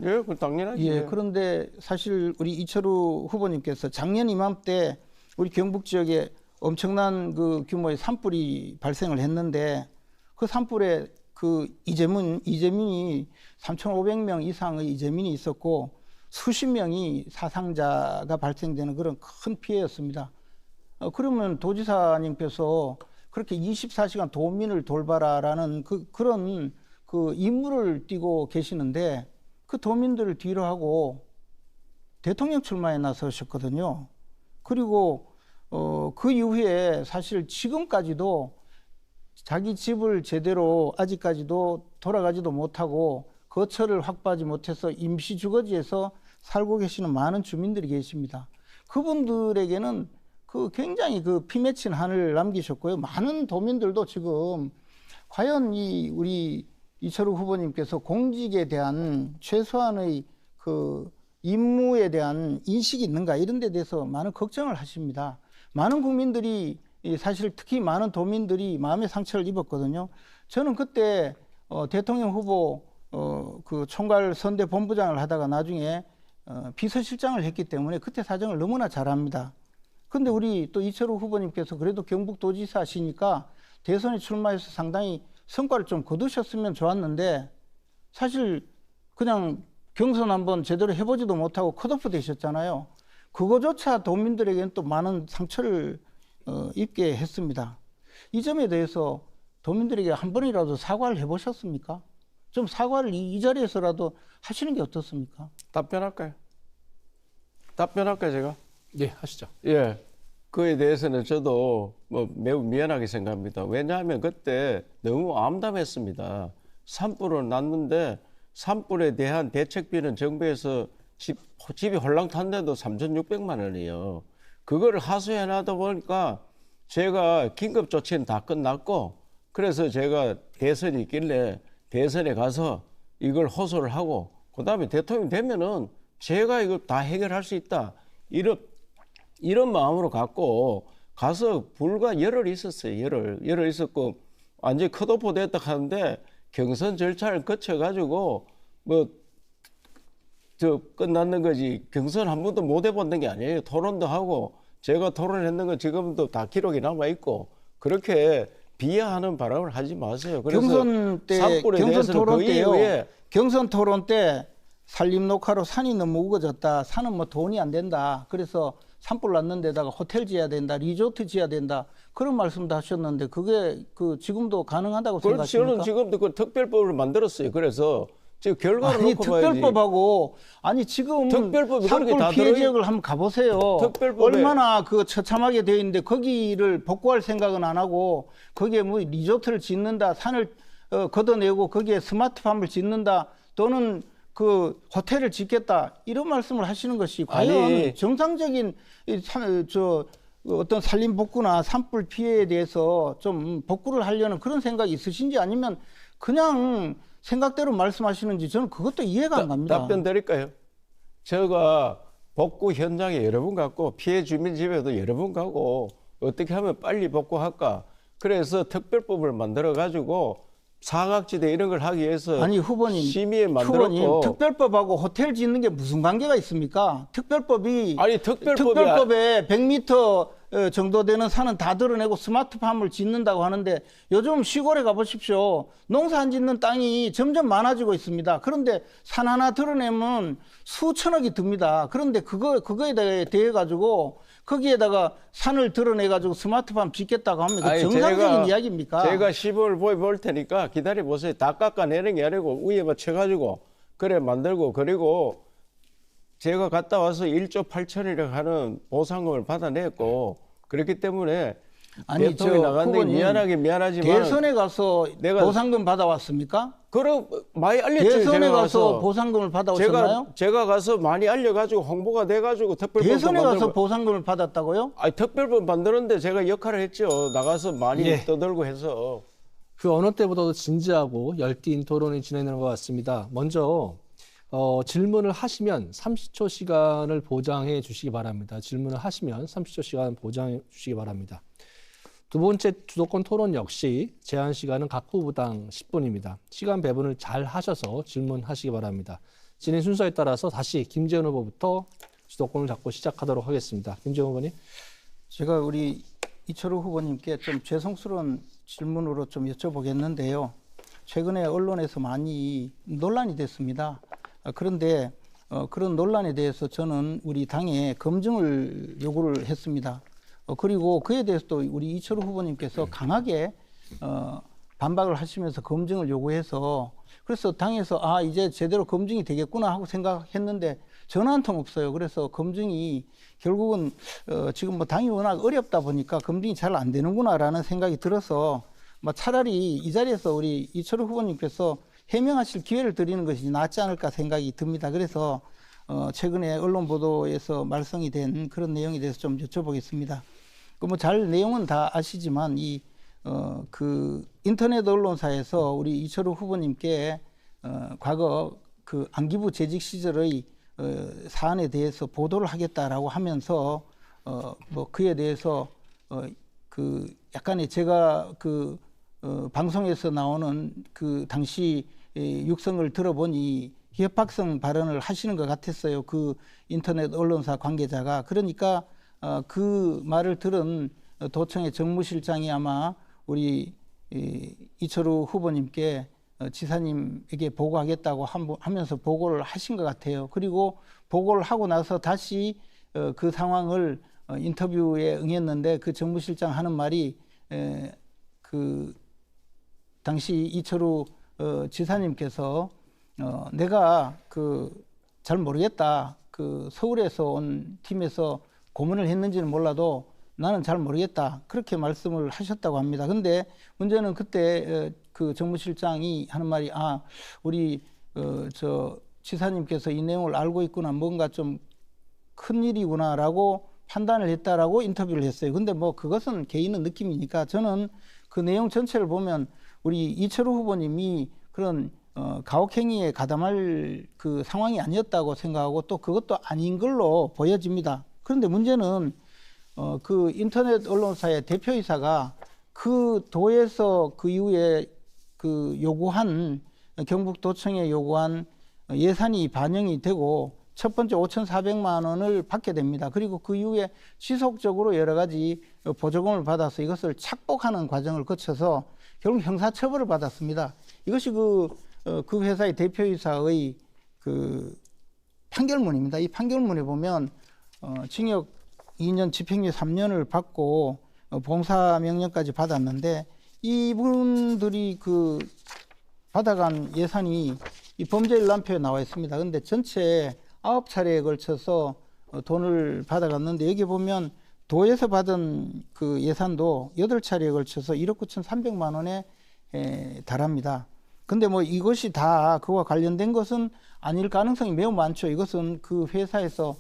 예, 그 당연하지. 예, 그런데 사실 우리 이철우 후보님께서 작년 이맘때 우리 경북 지역에 엄청난 그 규모의 산불이 발생을 했는데 그 산불에 그 이재민이 3,500명 이상의 이재민이 있었고 수십 명이 사상자가 발생되는 그런 큰 피해였습니다. 그러면 도지사님께서 그렇게 24시간 도민을 돌봐라라는 그런 그 임무를 띠고 계시는데 그 도민들을 뒤로 하고 대통령 출마에 나서셨거든요. 그리고 그 이후에 사실 지금까지도 자기 집을 제대로 아직까지도 돌아가지도 못하고 거처를 확보하지 못해서 임시 주거지에서 살고 계시는 많은 주민들이 계십니다. 그분들에게는 그 굉장히 그 피맺힌 한을 남기셨고요. 많은 도민들도 지금 과연 우리 이철우 후보님께서 공직에 대한 최소한의 그 임무에 대한 인식이 있는가 이런 데 대해서 많은 걱정을 하십니다. 많은 국민들이 사실 특히 많은 도민들이 마음의 상처를 입었거든요. 저는 그때 대통령 후보 그 총괄 선대 본부장을 하다가 나중에 비서실장을 했기 때문에 그때 사정을 너무나 잘 압니다. 근데 우리 또 이철우 후보님께서 그래도 경북도지사시니까 대선에 출마해서 상당히 성과를 좀 거두셨으면 좋았는데 사실 그냥 경선 한번 제대로 해보지도 못하고 컷오프 되셨잖아요. 그거조차 도민들에게는 또 많은 상처를 입게 했습니다. 이 점에 대해서 도민들에게 한 번이라도 사과를 해보셨습니까? 좀 사과를 이 자리에서라도 하시는 게 어떻습니까? 답변할까요, 제가? 예, 하시죠. 예. 그에 대해서는 저도 뭐 매우 미안하게 생각합니다. 왜냐하면 그때 너무 암담했습니다. 산불은 났는데 산불에 대한 대책비는 정부에서 집이 홀랑탔는데도 3,600만 원이요. 그거를 하소해 놔다 보니까 제가 긴급 조치는 다 끝났고, 그래서 제가 대선이 있길래 대선에 가서 이걸 호소를 하고, 그다음에 대통령이 되면은 제가 이걸 다 해결할 수 있다, 이런 마음으로 갖고 가서 불과 열흘 있었어요. 열흘 있었고 완전히 컷오프 됐다 하는데 경선 절차를 거쳐가지고 끝났는 거지. 경선 한 번도 못 해봤는 게 아니에요. 토론도 하고 제가 토론했는 건 지금도 다 기록이 남아 있고, 그렇게 비하하는 발언을 하지 마세요. 그래서 경선 때, 산불에 대해서는 그 이후에 경선 토론 때 산림 녹화로 산이 너무 우거졌다. 산은 뭐 돈이 안 된다. 그래서 산불 났는 데다가 호텔 지어야 된다, 리조트 지어야 된다, 그런 말씀도 하셨는데 그게 지금도 가능하다고 생각하십니까? 저는 지금도 그 특별법을 만들었어요. 그래서 지금 결과를 놓고 특별법하고 지금 특별법이 산불 피해 지역을 한번 가보세요. 얼마나 처참하게 되어 있는데 거기를 복구할 생각은 안 하고 거기에 뭐 리조트를 짓는다, 산을 걷어내고 거기에 스마트팜을 짓는다, 또는 그 호텔을 짓겠다, 이런 말씀을 하시는 것이 과연 정상적인 어떤 산림 복구나 산불 피해에 대해서 좀 복구를 하려는 그런 생각이 있으신지, 아니면 그냥 생각대로 말씀하시는지 저는 그것도 이해가 안 갑니다. 답변 드릴까요? 제가 복구 현장에 여러 번 갔고 피해 주민 집에도 여러 번 가고 어떻게 하면 빨리 복구할까, 그래서 특별법을 만들어 가지고 사각지대 이런 걸 하기 위해서 후보님, 심의에 만들었고. 특별법하고 호텔 짓는 게 무슨 관계가 있습니까? 특별법에 100m 정도 되는 산은 다 드러내고 스마트팜을 짓는다고 하는데, 요즘 시골에 가보십시오. 농사 안 짓는 땅이 점점 많아지고 있습니다. 그런데 산 하나 드러내면 수천억이 듭니다. 그런데 그거에 대해 가지고 거기에다가 산을 드러내가지고 스마트팜 짓겠다고 하면 정상적인 이야기입니까? 제가 시범을 보여볼 테니까 기다려보세요. 다 깎아내는 게 아니고 위에만 쳐가지고 그래 만들고, 그리고 제가 갔다 와서 1조 8천이라고 하는 보상금을 받아냈고, 그렇기 때문에 대통령이 나갔는데 미안하지만 대선에 가서 보상금 받아왔습니까? 그럼 많이 알렸죠. 대선에 가서 보상금을 받아오셨나요? 제가 가서 많이 알려가지고 홍보가 돼가지고 특별법 대선에 가서 보상금을 받았다고요? 특별법 만드는데 제가 역할을 했죠. 나가서 많이 떠들고 해서. 그 어느 때보다도 진지하고 열띤 토론이 진행되는 것 같습니다. 먼저 질문을 하시면 30초 시간을 보장해 주시기 바랍니다. 질문을 하시면 30초 시간 보장해 주시기 바랍니다. 두 번째 주도권 토론 역시 제한 시간은 각 후보당 10분입니다. 시간 배분을 잘 하셔서 질문하시기 바랍니다. 진행 순서에 따라서 다시 김재원 후보부터 주도권을 잡고 시작하도록 하겠습니다. 김재원 후보님. 제가 우리 이철우 후보님께 좀 죄송스러운 질문으로 좀 여쭤보겠는데요. 최근에 언론에서 많이 논란이 됐습니다. 그런데 그런 논란에 대해서 저는 우리 당에 검증을 요구를 했습니다. 그리고 그에 대해서도 우리 이철우 후보님께서 강하게 반박을 하시면서 검증을 요구해서, 그래서 당에서 이제 제대로 검증이 되겠구나 하고 생각했는데 전화 한 통 없어요. 그래서 검증이 결국은 지금 뭐 당이 워낙 어렵다 보니까 검증이 잘 안 되는구나라는 생각이 들어서 차라리 이 자리에서 우리 이철우 후보님께서 해명하실 기회를 드리는 것이 낫지 않을까 생각이 듭니다. 그래서 최근에 언론 보도에서 말썽이 된 그런 내용에 대해서 좀 여쭤보겠습니다. 잘 내용은 다 아시지만 그 인터넷 언론사에서 우리 이철우 후보님께 과거 그 안기부 재직 시절의 사안에 대해서 보도를 하겠다라고 하면서 그에 대해서 그 약간의 제가 방송에서 나오는 그 당시 육성을 들어보니 협박성 발언을 하시는 것 같았어요. 그 인터넷 언론사 관계자가. 그러니까 그 말을 들은 도청의 정무실장이 아마 우리 이철우 후보님께 지사님에게 보고하겠다고 하면서 보고를 하신 것 같아요. 그리고 보고를 하고 나서 다시 그 상황을 인터뷰에 응했는데 그 정무실장 하는 말이 그 당시 이철우 지사님께서 내가 잘 모르겠다. 서울에서 온 팀에서 고문을 했는지는 몰라도 나는 잘 모르겠다. 그렇게 말씀을 하셨다고 합니다. 근데 문제는 그때 그 정무실장이 하는 말이 우리 저 지사님께서 이 내용을 알고 있구나. 뭔가 좀 큰일이구나라고 판단을 했다라고 인터뷰를 했어요. 근데 뭐 그것은 개인의 느낌이니까 저는 그 내용 전체를 보면 우리 이철우 후보님이 그런 가혹행위에 가담할 그 상황이 아니었다고 생각하고 또 그것도 아닌 걸로 보여집니다. 그런데 문제는 그 인터넷 언론사의 대표이사가 그 도에서 그 이후에 그 요구한 경북도청에 요구한 예산이 반영이 되고 첫 번째 5,400만 원을 받게 됩니다. 그리고 그 이후에 지속적으로 여러 가지 보조금을 받아서 이것을 착복하는 과정을 거쳐서 결국 형사처벌을 받았습니다. 이것이 그 회사의 대표이사의 그 판결문입니다. 이 판결문에 보면 징역 2년 집행유예 3년을 받고 봉사명령까지 받았는데 이분들이 받아간 예산이 이 범죄일람표에 나와 있습니다. 그런데 전체 9차례에 걸쳐서 돈을 받아갔는데 여기 보면 도에서 받은 그 예산도 8차례에 걸쳐서 1억 9,300만 원에 달합니다. 근데 뭐 이것이 다 그와 관련된 것은 아닐 가능성이 매우 많죠. 이것은 그 회사에서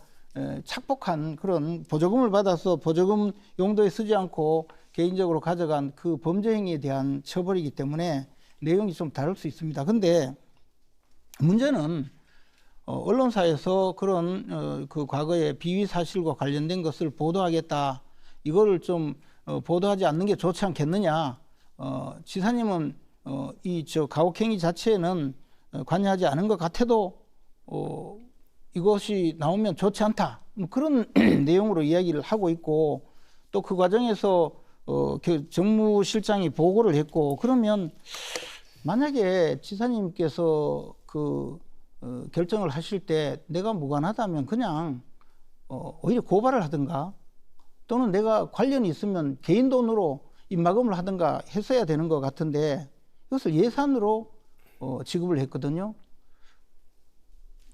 착복한 그런 보조금을 받아서 보조금 용도에 쓰지 않고 개인적으로 가져간 그 범죄 행위에 대한 처벌이기 때문에 내용이 좀 다를 수 있습니다. 근데 문제는 언론사에서 그런 그 과거의 비위 사실과 관련된 것을 보도하겠다. 이거를 좀 보도하지 않는 게 좋지 않겠느냐. 지사님은 이 가혹행위 자체에는 관여하지 않은 것 같아도 이것이 나오면 좋지 않다. 그런 내용으로 이야기를 하고 있고 또 그 과정에서 정무실장이 보고를 했고 그러면 만약에 지사님께서 결정을 하실 때 내가 무관하다면 그냥 오히려 고발을 하든가 또는 내가 관련이 있으면 개인 돈으로 입막음을 하든가 했어야 되는 것 같은데 이것을 예산으로 지급을 했거든요.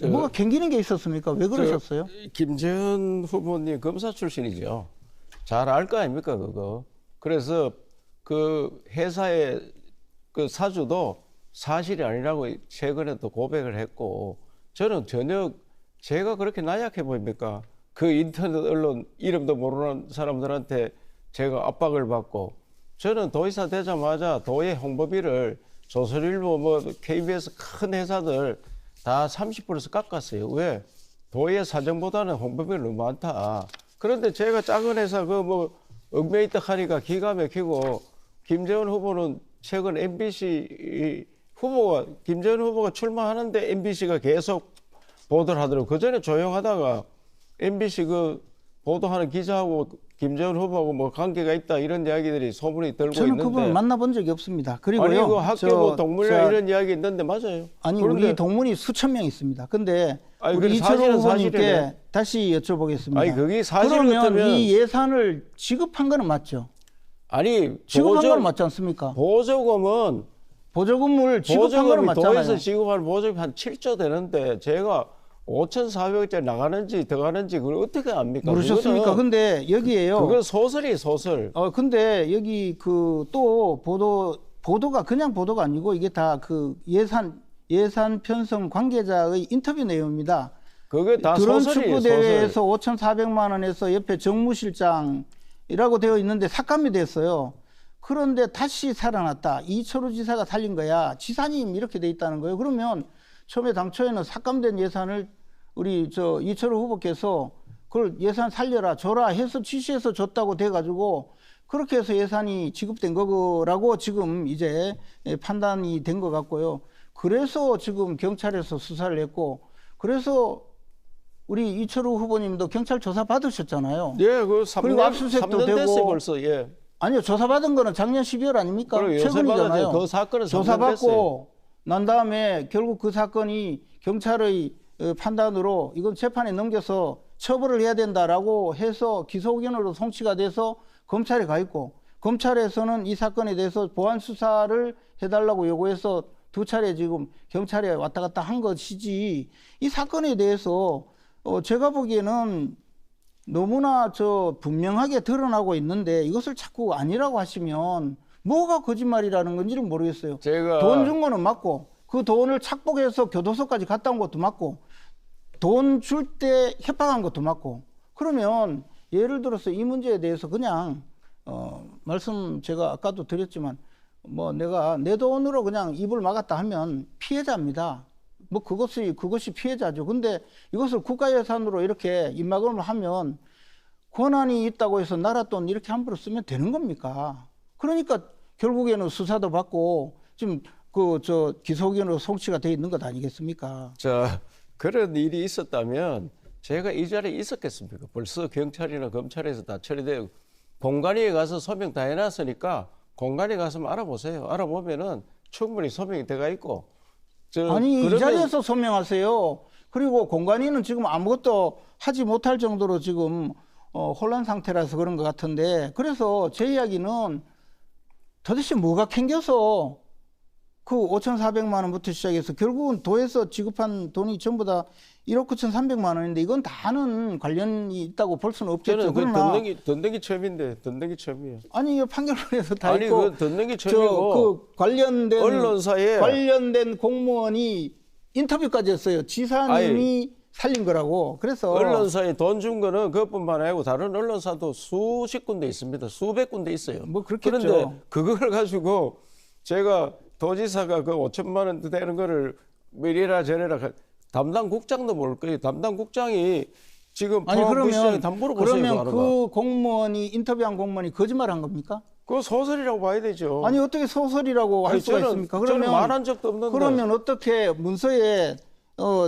뭐가 갱기는 게 있었습니까? 왜 그러셨어요? 김재현 후보님 검사 출신이죠. 잘 알 거 아닙니까 그거. 그래서 그 회사의 그 사주도 사실이 아니라고 최근에도 고백을 했고 저는 전혀 제가 그렇게 나약해 보입니까? 그 인터넷 언론 이름도 모르는 사람들한테 제가 압박을 받고 저는 도의사 되자마자 도의 홍보비를 조선일보 뭐 KBS 큰 회사들 다 30%에서 깎았어요. 왜? 도의 사정보다는 홍보비가 너무 많다. 그런데 제가 작은 회사 얽매이떡 하니까 기가 막히고 김재원 후보는 최근 MBC 김재원 후보가 출마하는데 MBC가 계속 보도를 하더라고요. 그 전에 조용하다가 MBC 보도하는 기자하고 김재원 후보하고 뭐 관계가 있다 이런 이야기들이 소문이 들고 저는 있는데 그분을 만나본 적이 없습니다. 그리고요. 아니 학교 동문이나 이런 이야기 있는데 맞아요. 아니 그런데, 우리 동문이 수천 명 있습니다. 근데 아니, 우리 이철우 사실은 후보님께 사실이네. 다시 여쭤보겠습니다. 아니 그게 사실 그러면 같으면 이 예산을 지급한 거는 맞죠? 아니 지급한 거는 맞지 않습니까? 보조금은 보조금을 지급한 거는 맞잖아요. 도에서 지급할 보조금이 한 7조 되는데 제가 5,400억짜리 나가는지 들어가는지 그걸 어떻게 압니까? 모르셨습니까? 근데 여기에요. 그건 소설이 소설. 근데 여기 또 보도가 그냥 보도가 아니고 이게 다 예산 편성 관계자의 인터뷰 내용입니다. 그게 다 드론 소설이에요. 축구 대회에서 5,400만 원에서 옆에 정무실장이라고 되어 있는데 삭감이 됐어요. 그런데 다시 살아났다. 이철우 지사가 살린 거야. 지사님 이렇게 돼 있다는 거예요. 그러면 처음에 당초에는 삭감된 예산을 우리 이철우 후보께서 그걸 예산 살려라 줘라 해서 지시해서 줬다고 돼가지고 그렇게 해서 예산이 지급된 거라고 지금 이제 판단이 된 것 같고요. 그래서 지금 경찰에서 수사를 했고 그래서 우리 이철우 후보님도 경찰 조사 받으셨잖아요. 예, 그 3년, 그리고 압수수색도 3년 되고 됐어요 벌써. 예. 아니요, 조사받은 거는 작년 12월 아닙니까? 그래, 최근이잖아요. 그 사건은 3년 조사받고 됐어요. 난 다음에 결국 그 사건이 경찰의 판단으로 이건 재판에 넘겨서 처벌을 해야 된다라고 해서 기소 의견으로 송치가 돼서 검찰에 가 있고, 검찰에서는 이 사건에 대해서 보안 수사를 해달라고 요구해서 2차례 지금 경찰에 왔다 갔다 한 것이지, 이 사건에 대해서 제가 보기에는 너무나 분명하게 드러나고 있는데 이것을 자꾸 아니라고 하시면 뭐가 거짓말이라는 건지를 모르겠어요. 제가 돈 준 거는 맞고, 그 돈을 착복해서 교도소까지 갔다 온 것도 맞고, 돈 줄 때 협박한 것도 맞고, 그러면 예를 들어서 이 문제에 대해서 그냥 말씀 제가 아까도 드렸지만 뭐 내가 내 돈으로 그냥 입을 막았다 하면 피해자입니다. 뭐 그것이 피해자죠. 근데 이것을 국가 예산으로 이렇게 입막음을 하면 권한이 있다고 해서 나라 돈 이렇게 함부로 쓰면 되는 겁니까? 그러니까 결국에는 수사도 받고 지금 기소 의견으로 송치가 돼 있는 것 아니겠습니까? 자, 그런 일이 있었다면 제가 이 자리에 있었겠습니까? 벌써 경찰이나 검찰에서 다 처리되고 공관위에 가서 소명 다 해놨으니까 공관위에 가서 알아보세요. 알아보면은 충분히 소명이 돼가 있고. 아니 이 자리에서 소명하세요. 그리고 공관위는 지금 아무것도 하지 못할 정도로 지금 혼란 상태라서 그런 것 같은데, 그래서 제 이야기는 도대체 뭐가 캥겨서 그 5,400만 원부터 시작해서 결국은 도에서 지급한 돈이 전부 다 1억 9,300만 원인데 이건 다는 관련이 있다고 볼 수는 없겠죠. 저는 듣는 게 처음인데, 듣는 게 처음이에요. 아니 이거 판결문에서 다 아니, 있고, 그 듣는 게 처음이고 관련된 언론사에 관련된 공무원이 인터뷰까지 했어요. 지사님이 살린 거라고. 그래서 언론사에 돈 준 거는 그것뿐만 아니고 다른 언론사도 수십 군데 있습니다. 수백 군데 있어요. 뭐 그렇겠죠. 그런데 그걸 가지고 제가 도지사가 그 5천만 원 되는 거를 이래라 저래라 담당 국장도 모를 거예요. 담당 국장이 지금 포항부시장에 다 물어보세요. 그러면 그 공무원이 인터뷰한 공무원이 거짓말한 겁니까? 그거 소설이라고 봐야 되죠. 아니 어떻게 소설이라고 할 수가 있습니까? 저는 말한 적도 없는데. 그러면 어떻게 문서에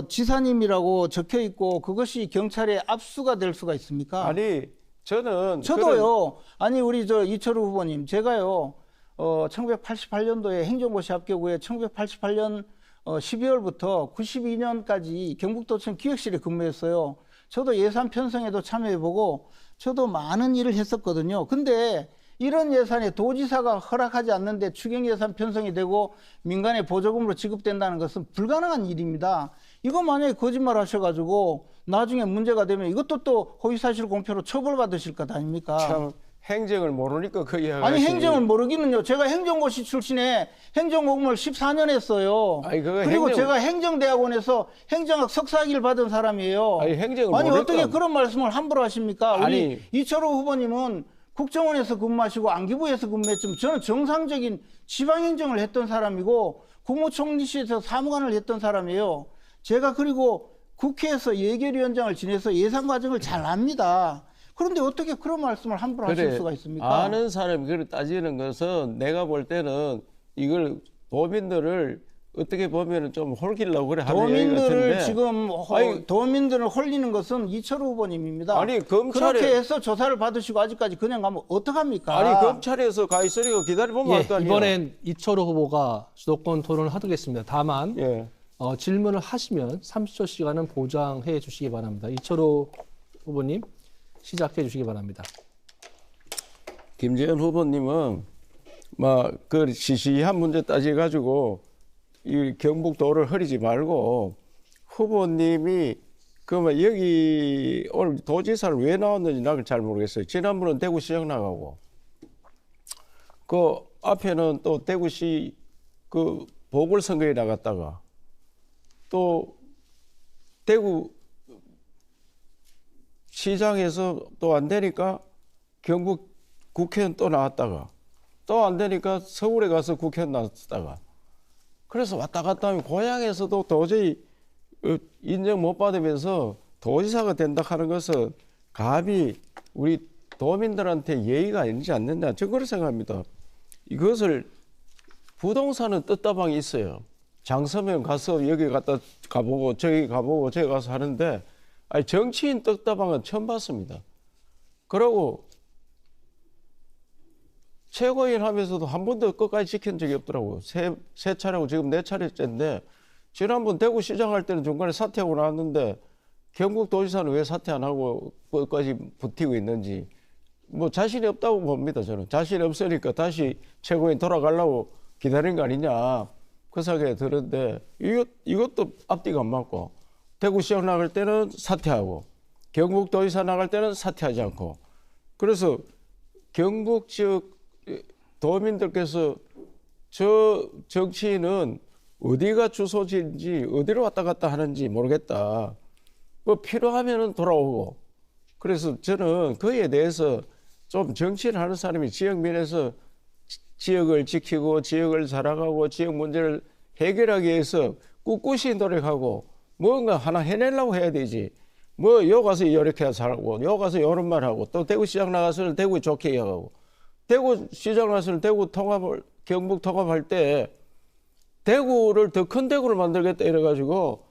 지사님이라고 적혀 있고 그것이 경찰에 압수가 될 수가 있습니까? 아니 저도요. 아니 우리 이철우 후보님, 제가요 1988년도에 행정고시 합격 후에 1988년 12월부터 92년까지 경북도청 기획실에 근무했어요. 저도 예산 편성에도 참여해보고 저도 많은 일을 했었거든요. 근데 이런 예산에 도지사가 허락하지 않는데 추경예산 편성이 되고 민간의 보조금으로 지급된다는 것은 불가능한 일입니다. 이거 만약에 거짓말 하셔가지고 나중에 문제가 되면 이것도 또 허위사실 공표로 처벌받으실 것 아닙니까? 참 행정을 모르니까 그 이야기. 아니 행정을 모르기는요. 제가 행정고시 출신에 행정공무를 14년 했어요. 아니, 그리고 제가 행정대학원에서 행정학 석사학위를 받은 사람이에요. 아니 행정을 아니 모르니까. 어떻게 그런 말씀을 함부로 하십니까? 우리 아니. 이철호 후보님은 국정원에서 근무하시고 안기부에서 근무했지만 저는 정상적인 지방행정을 했던 사람이고 국무총리실에서 사무관을 했던 사람이에요. 제가 그리고 국회에서 예결위원장을 지내서 예산 과정을 잘 압니다. 그런데 어떻게 그런 말씀을 함부로 하실 수가 있습니까? 아는 사람이 그걸 따지는 것은 내가 볼 때는 이걸 도민들을 어떻게 보면 좀 홀기려고 그래 하는 얘기 같은데. 도민들을 지금 도민들을 홀리는 것은 이철우 후보님입니다. 아니 검찰에 그렇게 해서 조사를 받으시고 아직까지 그냥 가면 어떡합니까? 아니 검찰에서 가 있으니까 기다려보면 알 거 아니에요. 이번엔 이철호 후보가 주도권 토론을 하겠습니다. 다만 예. 질문을 하시면 30초 시간은 보장해 주시기 바랍니다. 이철호 후보님 시작해 주시기 바랍니다. 김재현 후보님은 막 그 시시한 문제 따져가지고 이 경북도를 흐리지 말고 후보님이 그러면 여기 오늘 도지사를 왜 나왔는지 나는 잘 모르겠어요. 지난번은 대구시장 나가고 그 앞에는 또 대구시 그 보궐선거에 나갔다가 또 대구 시장에서 또 안 되니까 경북 국회의원 또 나왔다가 또 안 되니까 서울에 가서 국회의원 나왔다가 그래서 왔다 갔다 하면 고향에서도 도저히 인정 못 받으면서 도지사가 된다 하는 것은 감히 우리 도민들한테 예의가 아니지 않느냐. 저는 그렇게 생각합니다. 이것을 부동산은 뜯다방이 있어요. 장서면 가서 여기 갔다 가보고 저기 가보고 저기 가서 하는데 아니 정치인 뜯다방은 처음 봤습니다. 그러고 최고위원 하면서도 한 번도 끝까지 지킨 적이 없더라고요. 세 차례고 지금 네 차례째인데 지난번 대구시장 할 때는 중간에 사퇴하고 나왔는데 경북도지사는 왜 사퇴 안 하고 끝까지 버티고 있는지 뭐 자신이 없다고 봅니다. 저는 자신이 없으니까 다시 최고위원 돌아가려고 기다린 거 아니냐 그 생각이 드는데 이것도 앞뒤가 안 맞고 대구시장 나갈 때는 사퇴하고 경북도지사 나갈 때는 사퇴하지 않고 그래서 경북 지역 도민들께서 저 정치인은 어디가 주소지인지 어디로 왔다 갔다 하는지 모르겠다. 뭐 필요하면은 돌아오고. 그래서 저는 그에 대해서 좀 정치를 하는 사람이 지역민에서 지역을 지키고 지역을 살아가고 지역 문제를 해결하기 위해서 꿋꿋이 노력하고 뭔가 하나 해내려고 해야 되지. 뭐 여 가서 이렇게 살고 여 가서 이런 말 하고 또 대구시장 나가서는 대구 좋게 이야기하고 대구시장 나가서는 대구 통합을 경북 통합할 때 대구를 더 큰 대구를 만들겠다 이래가지고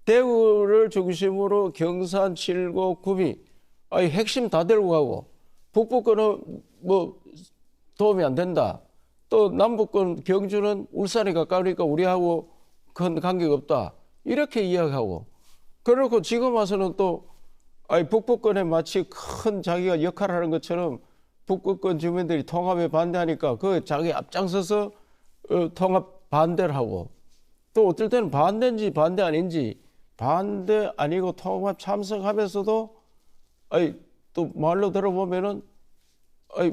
대구를 중심으로 경산, 칠곡, 구미 핵심 다 데리고 가고 북부권은 뭐 도움이 안 된다. 또 남부권 경주는 울산이 가까우니까 우리하고 큰 관계가 없다. 이렇게 이야기하고 그렇고 지금 와서는 또 북부권에 마치 큰 자기가 역할을 하는 것처럼 북부권 주민들이 통합에 반대하니까 그 자기 앞장서서 통합 반대를 하고 또 어떨 때는 반대인지 반대 아닌지 반대 아니고 통합 참석하면서도 또 말로 들어보면은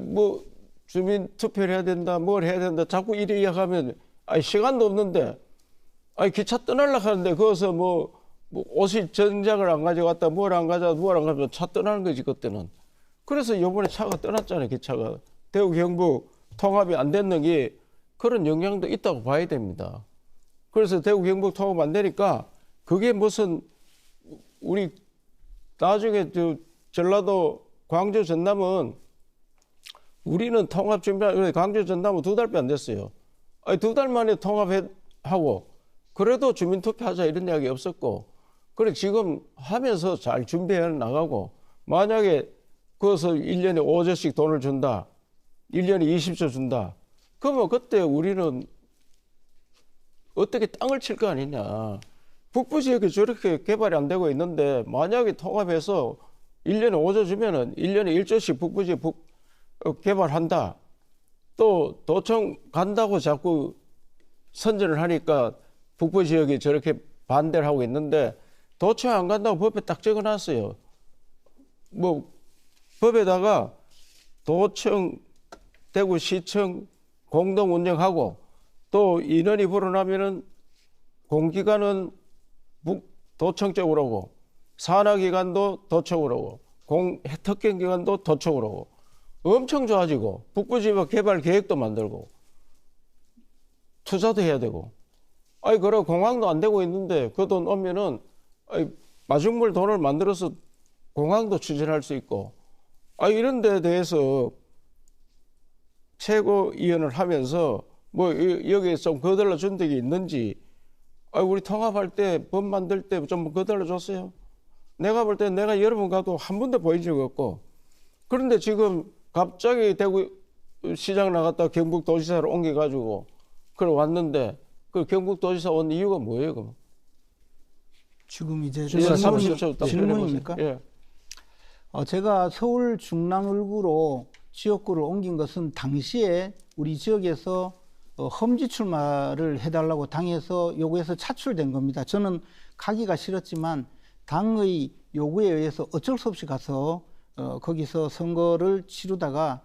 뭐 주민 투표를 해야 된다 뭘 해야 된다 자꾸 이래 이야기하면 시간도 없는데 기차 떠나려고 하는데 거기서 뭐 옷이 전장을 안 가져갔다 뭘 안 가져가 차 떠나는 거지 그때는. 그래서 이번에 차가 떠났잖아요. 기차가. 대구 경북 통합이 안 됐는 게 그런 영향도 있다고 봐야 됩니다. 그래서 대구 경북 통합 안 되니까 그게 무슨 우리 나중에 전라도 광주 전남은 우리는 통합 준비하고 광주 전남은 2달밖에 안 됐어요. 2달 만에 통합하고 그래도 주민투표하자 이런 이야기 없었고 그래 지금 하면서 잘 준비해 나가고 만약에 거기서 1년에 5조씩 돈을 준다. 1년에 20조 준다. 그러면 그때 우리는 어떻게 땅을 칠 거 아니냐. 북부 지역이 저렇게 개발이 안 되고 있는데 만약에 통합해서 1년에 5조 주면은 1년에 1조씩 북부 지역 개발한다. 또 도청 간다고 자꾸 선전을 하니까 북부 지역이 저렇게 반대를 하고 있는데 도청 안 간다고 법에 딱 적어놨어요. 뭐 법에다가 도청, 대구시청 공동 운영하고 또 인원이 불어나면은 공기관은 도청 쪽으로 오고 산하기관도 도청으로 오고 특경기관도 도청으로 오고 엄청 좋아지고 북부지역 개발 계획도 만들고 투자도 해야 되고 그래 공항도 안 되고 있는데 그 돈 오면은 마중물 돈을 만들어서 공항도 추진할 수 있고 이런 데 대해서 최고위원을 하면서 뭐 여기에 좀 거들러 준 적이 있는지 우리 통합할 때 법 만들 때 좀 거들러 줬어요. 내가 볼 때 내가 여러 번 가도 한 번도 보인 적 없고 그런데 지금 갑자기 대구 시장 나갔다 경북도지사로 옮겨가지고 그래 왔는데 그 경북도지사 온 이유가 뭐예요 그럼? 지금 이제 질문입니까? 예. 제가 서울 중랑을구로 지역구를 옮긴 것은 당시에 우리 지역에서 험지 출마를 해달라고 당에서 요구해서 차출된 겁니다. 저는 가기가 싫었지만 당의 요구에 의해서 어쩔 수 없이 가서 거기서 선거를 치르다가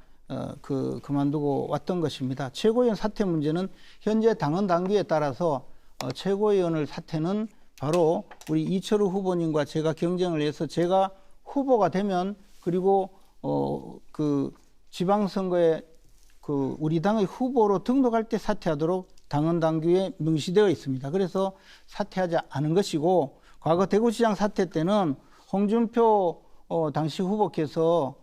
그만두고 왔던 것입니다. 최고위원 사퇴 문제는 현재 당헌 당규에 따라서 최고위원을 사퇴는 바로 우리 이철우 후보님과 제가 경쟁을 해서 제가 후보가 되면 그리고 그 지방선거에 그 우리 당의 후보로 등록할 때 사퇴하도록 당헌 당규에 명시되어 있습니다. 그래서 사퇴하지 않은 것이고 과거 대구시장 사퇴 때는 홍준표 당시 후보께서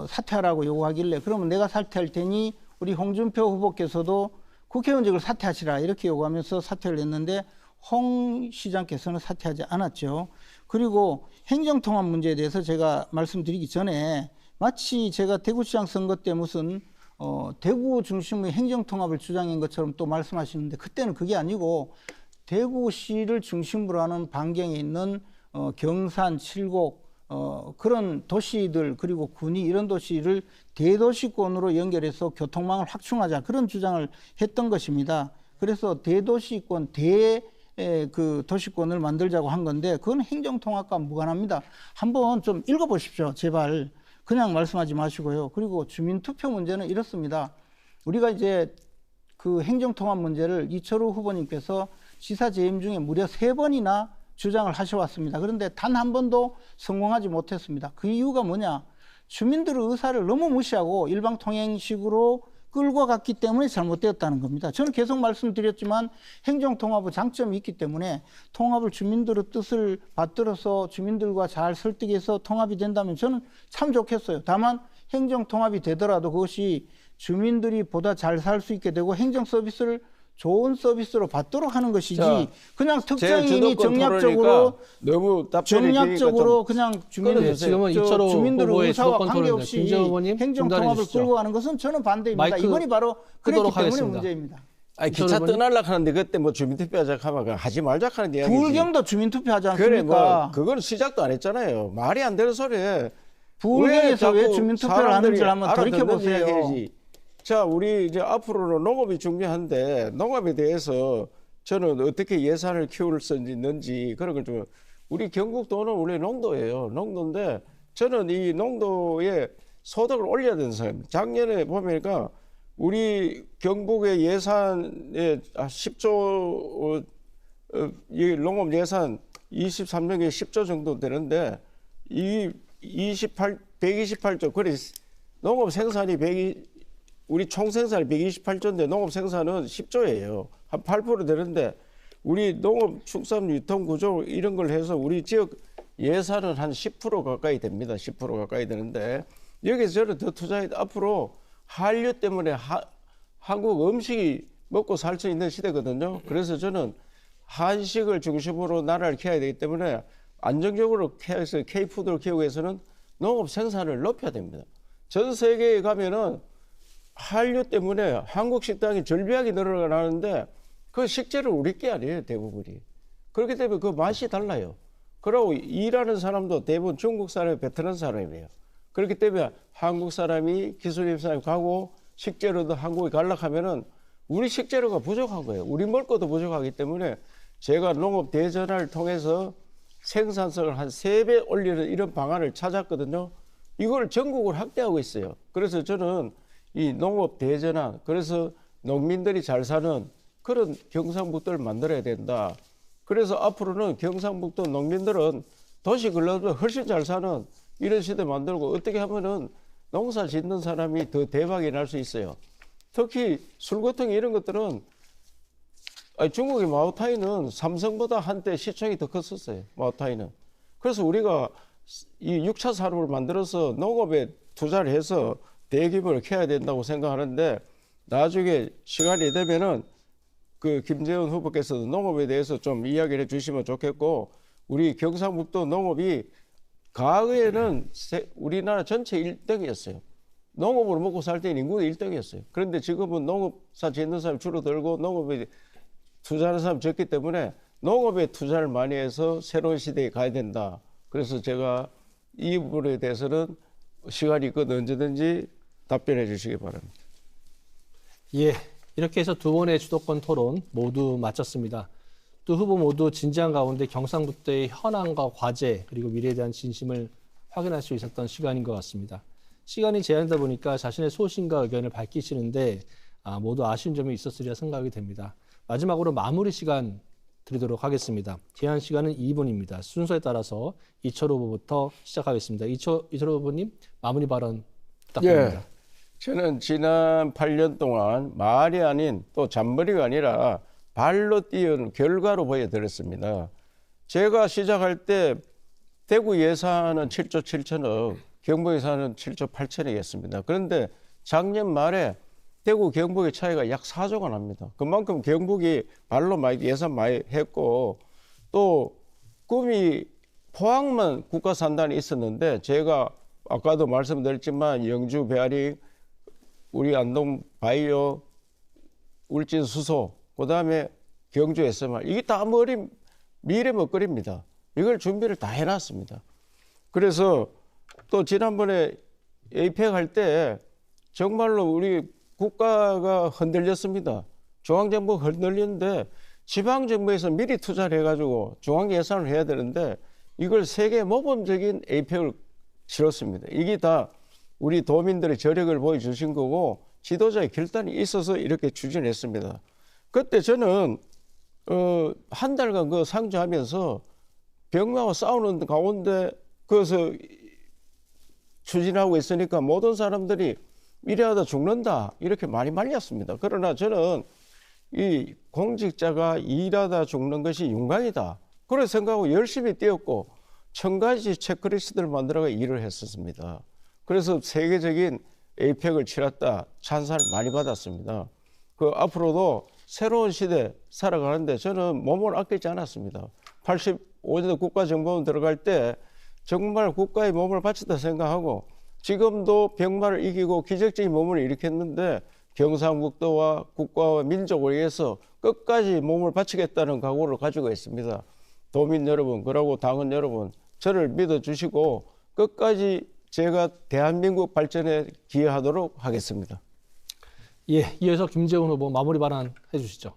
사퇴하라고 요구하길래 그러면 내가 사퇴할 테니 우리 홍준표 후보께서도 국회의원직을 사퇴하시라 이렇게 요구하면서 사퇴를 했는데 홍 시장께서는 사퇴하지 않았죠. 그리고 행정통합 문제에 대해서 제가 말씀드리기 전에 마치 제가 대구시장 선거 때 무슨 대구 중심의 행정통합을 주장한 것처럼 또 말씀하시는데 그때는 그게 아니고 대구시를 중심으로 하는 반경에 있는 경산, 칠곡 그런 도시들 그리고 군위 이런 도시를 대도시권으로 연결해서 교통망을 확충하자 그런 주장을 했던 것입니다. 그래서 대도시권 그 도시권을 만들자고 한 건데 그건 행정통합과 무관합니다. 한번 좀 읽어보십시오. 제발 그냥 말씀하지 마시고요. 그리고 주민투표 문제는 이렇습니다. 우리가 이제 그 행정통합 문제를 이철우 후보님께서 지사 재임 중에 무려 3번이나 주장을 하셔왔습니다. 그런데 단 한 번도 성공하지 못했습니다. 그 이유가 뭐냐? 주민들의 의사를 너무 무시하고 일방통행식으로 끌고 갔기 때문에 잘못되었다는 겁니다. 저는 계속 말씀드렸지만 행정통합의 장점이 있기 때문에 통합을 주민들의 뜻을 받들어서 주민들과 잘 설득해서 통합이 된다면 저는 참 좋겠어요. 다만 행정통합이 되더라도 그것이 주민들이 보다 잘 살 수 있게 되고 행정 서비스를 좋은 서비스로 받도록 하는 것이지 자, 그냥 특정인이 정략적으로 너무 정략적으로 그냥 지금은 이철호 주민들의 후보의 의사와 주도권 관계없이 김재호 후보님 행정통합을 끌고 가는 것은 저는 반대입니다. 마이크 이번이 바로 그랬기 끄도록 때문에 하겠습니다. 문제입니다. 아니, 기차 떠날라 하는데 그때 뭐 주민투표 하자 하면 하지 말자 하는 이야기지. 부울경도 주민투표 하지 그래 않습니까? 뭐 그거는 시작도 안 했잖아요. 말이 안 되는 소리에. 부울경에서 왜 자꾸 주민투표를 하는지를 한번 알아듣는지 돌이켜보세요. 얘기해야지. 자, 우리 이제 앞으로는 농업이 중요한데 농업에 대해서 저는 어떻게 예산을 키울 수 있는지 그런 걸 좀 우리 경북도는 원래 농도예요. 농도인데 저는 이 농도의 소득을 올려야 되는 사람입니다. 작년에 보니까 우리 경북의 예산에 10조 이 농업 예산 23년에 10조 정도 되는데 이 128조 그래 농업 생산이 우리 총 생산이 128조인데 농업 생산은 10조예요. 한 8% 되는데 우리 농업 축산 유통 구조 이런 걸 해서 우리 지역 예산은 한 10% 가까이 됩니다. 10% 가까이 되는데 여기서 저는 더 투자해 앞으로 한류 때문에 한국 음식이 먹고 살 수 있는 시대거든요. 그래서 저는 한식을 중심으로 나라를 키워야 되기 때문에 안정적으로 키워서 K푸드를 키우기 위해서는 농업 생산을 높여야 됩니다. 전 세계에 가면은 한류 때문에 한국 식당이 절벽이 늘어나는데 그 식재를 우리 게 아니에요, 대부분이. 그렇기 때문에 그 맛이 달라요. 그리고 일하는 사람도 대부분 중국 사람이 베트남 사람이에요. 그렇기 때문에 한국 사람이 기술임 사람이 가고 식재료도 한국에 갈락하면은 우리 식재료가 부족한 거예요. 우리 먹을 것도 부족하기 때문에 제가 농업 대전을 통해서 생산성을 한 3배 올리는 이런 방안을 찾았거든요. 이걸 전국을 확대하고 있어요. 그래서 저는 이 농업 대전환, 그래서 농민들이 잘 사는 그런 경상북도를 만들어야 된다. 그래서 앞으로는 경상북도 농민들은 도시 근로보다 훨씬 잘 사는 이런 시대 만들고 어떻게 하면은 농사 짓는 사람이 더 대박이 날 수 있어요. 특히 술고통 이런 것들은 중국의 마오타이는 삼성보다 한때 시총이 더 컸었어요. 마오타이는. 그래서 우리가 이 6차 산업을 만들어서 농업에 투자를 해서 대규모를 키워야 된다고 생각하는데 나중에 시간이 되면은 그 김재원 후보께서도 농업에 대해서 좀 이야기를 해주시면 좋겠고 우리 경상북도 농업이 과거에는 우리나라 전체 1등이었어요. 농업으로 먹고 살 때는 인구가 1등이었어요. 그런데 지금은 농업사 짓는 사람이 줄어들고 농업에 투자하는 사람이 적기 때문에 농업에 투자를 많이 해서 새로운 시대에 가야 된다. 그래서 제가 이 부분에 대해서는 시간이 있거든 언제든지 답변해 주시기 바랍니다. 예, 이렇게 해서 두 번의 주도권 토론 모두 마쳤습니다. 두 후보 모두 진지한 가운데 경상북도의 현황과 과제 그리고 미래에 대한 진심을 확인할 수 있었던 시간인 것 같습니다. 시간이 제한되다 보니까 자신의 소신과 의견을 밝히시는데 모두 아쉬운 점이 있었으리라 생각이 됩니다. 마지막으로 마무리 시간 드리도록 하겠습니다. 제한 시간은 2분입니다. 순서에 따라서 이철호 후보부터 시작하겠습니다. 이철호 후보님 마무리 발언 부탁드립니다. 예, 저는 지난 8년 동안 말이 아닌 또 잔머리가 아니라 발로 뛰어온 결과로 보여드렸습니다. 제가 시작할 때 대구 예산은 7조 7천억, 경북 예산은 7조 8천억이었습니다. 그런데 작년 말에 대구 경북의 차이가 약 4조가 납니다. 그만큼 경북이 발로 많이 예산 많이 했고 또 꿈이 포항만 국가 산단이 있었는데 제가 아까도 말씀드렸지만 영주, 배아리, 우리 안동 바이오, 울진 수소, 그다음에 경주 SMR 이게 다 미래 먹거리입니다. 이걸 준비를 다 해놨습니다. 그래서 또 지난번에 에이펙 할 때 정말로 우리 국가가 흔들렸습니다. 중앙정부가 흔들렸는데 지방정부에서 미리 투자를 해가지고 중앙 예산을 해야 되는데 이걸 세계 모범적인 에이펙을 치렀습니다. 이게 다 우리 도민들의 저력을 보여주신 거고 지도자의 결단이 있어서 이렇게 추진했습니다. 그때 저는 한 달간 그 상주하면서 병마와 싸우는 가운데 그것을 추진하고 있으니까 모든 사람들이 일하다 죽는다 이렇게 많이 말렸습니다. 그러나 저는 이 공직자가 일하다 죽는 것이 윤곽이다. 그런 생각하고 열심히 뛰었고 1000가지 체크리스트를 만들어가 일을 했었습니다. 그래서 세계적인 에이펙을 치렀다 찬사를 많이 받았습니다. 그 앞으로도 새로운 시대 살아가는데 저는 몸을 아끼지 않았습니다. 85년도 국가정보원 들어갈 때 정말 국가의 몸을 바쳤다 생각하고 지금도 병마를 이기고 기적적인 몸을 일으켰는데 경상북도와 국가와 민족을 위해서 끝까지 몸을 바치겠다는 각오를 가지고 있습니다. 도민 여러분, 그리고 당원 여러분, 저를 믿어주시고 끝까지 제가 대한민국 발전에 기여하도록 하겠습니다. 예, 이어서 김재원 후보 마무리 발언 해주시죠.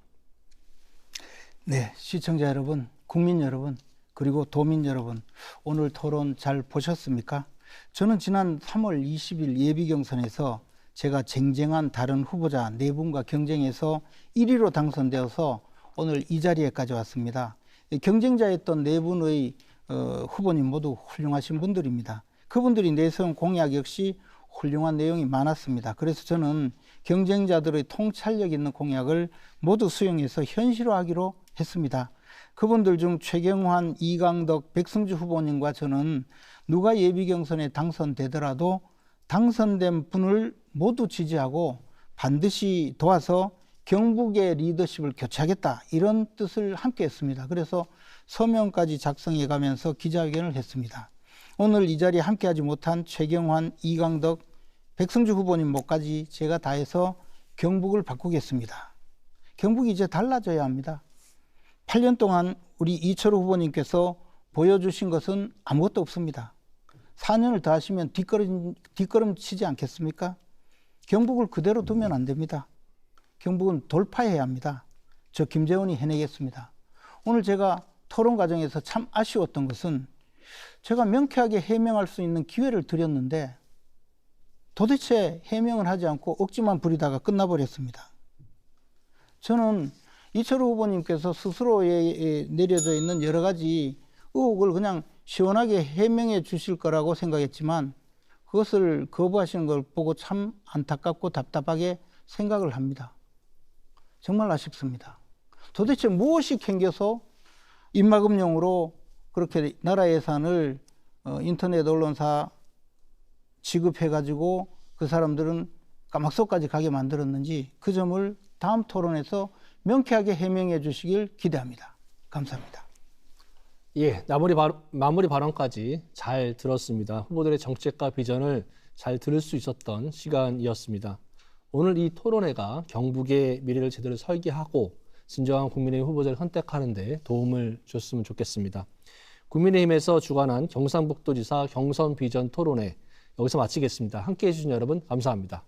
네, 시청자 여러분, 국민 여러분, 그리고 도민 여러분, 오늘 토론 잘 보셨습니까? 저는 지난 3월 20일 예비경선에서 제가 쟁쟁한 다른 후보자 4분과 경쟁해서 1위로 당선되어서 오늘 이 자리에까지 왔습니다. 경쟁자였던 4분의 후보님 모두 훌륭하신 분들입니다. 그분들이 내세운 공약 역시 훌륭한 내용이 많았습니다. 그래서 저는 경쟁자들의 통찰력 있는 공약을 모두 수용해서 현실화하기로 했습니다. 그분들 중 최경환, 이강덕, 백승주 후보님과 저는 누가 예비경선에 당선되더라도 당선된 분을 모두 지지하고 반드시 도와서 경북의 리더십을 교체하겠다 이런 뜻을 함께 했습니다. 그래서 서명까지 작성해 가면서 기자회견을 했습니다. 오늘 이 자리에 함께하지 못한 최경환, 이강덕, 백승주 후보님 몫까지 제가 다해서 경북을 바꾸겠습니다. 경북이 이제 달라져야 합니다. 8년 동안 우리 이철우 후보님께서 보여주신 것은 아무것도 없습니다. 4년을 더 하시면 뒷걸음 치지 않겠습니까? 경북을 그대로 두면 안 됩니다. 경북은 돌파해야 합니다. 저 김재원이 해내겠습니다. 오늘 제가 토론 과정에서 참 아쉬웠던 것은 제가 명쾌하게 해명할 수 있는 기회를 드렸는데 도대체 해명을 하지 않고 억지만 부리다가 끝나버렸습니다. 저는 이철우 후보님께서 스스로에 내려져 있는 여러 가지 의혹을 그냥 시원하게 해명해 주실 거라고 생각했지만 그것을 거부하시는 걸 보고 참 안타깝고 답답하게 생각을 합니다. 정말 아쉽습니다. 도대체 무엇이 캥겨서 입막음용으로 그렇게 나라 예산을 인터넷 언론사 지급해가지고 그 사람들은 까막속까지 가게 만들었는지 그 점을 다음 토론에서 명쾌하게 해명해 주시길 기대합니다. 감사합니다. 예, 마무리 발언까지 잘 들었습니다. 후보들의 정책과 비전을 잘 들을 수 있었던 시간이었습니다. 오늘 이 토론회가 경북의 미래를 제대로 설계하고 진정한 국민의힘 후보자를 선택하는 데 도움을 줬으면 좋겠습니다. 국민의힘에서 주관한 경상북도지사 경선 비전 토론회 여기서 마치겠습니다. 함께해 주신 여러분 감사합니다.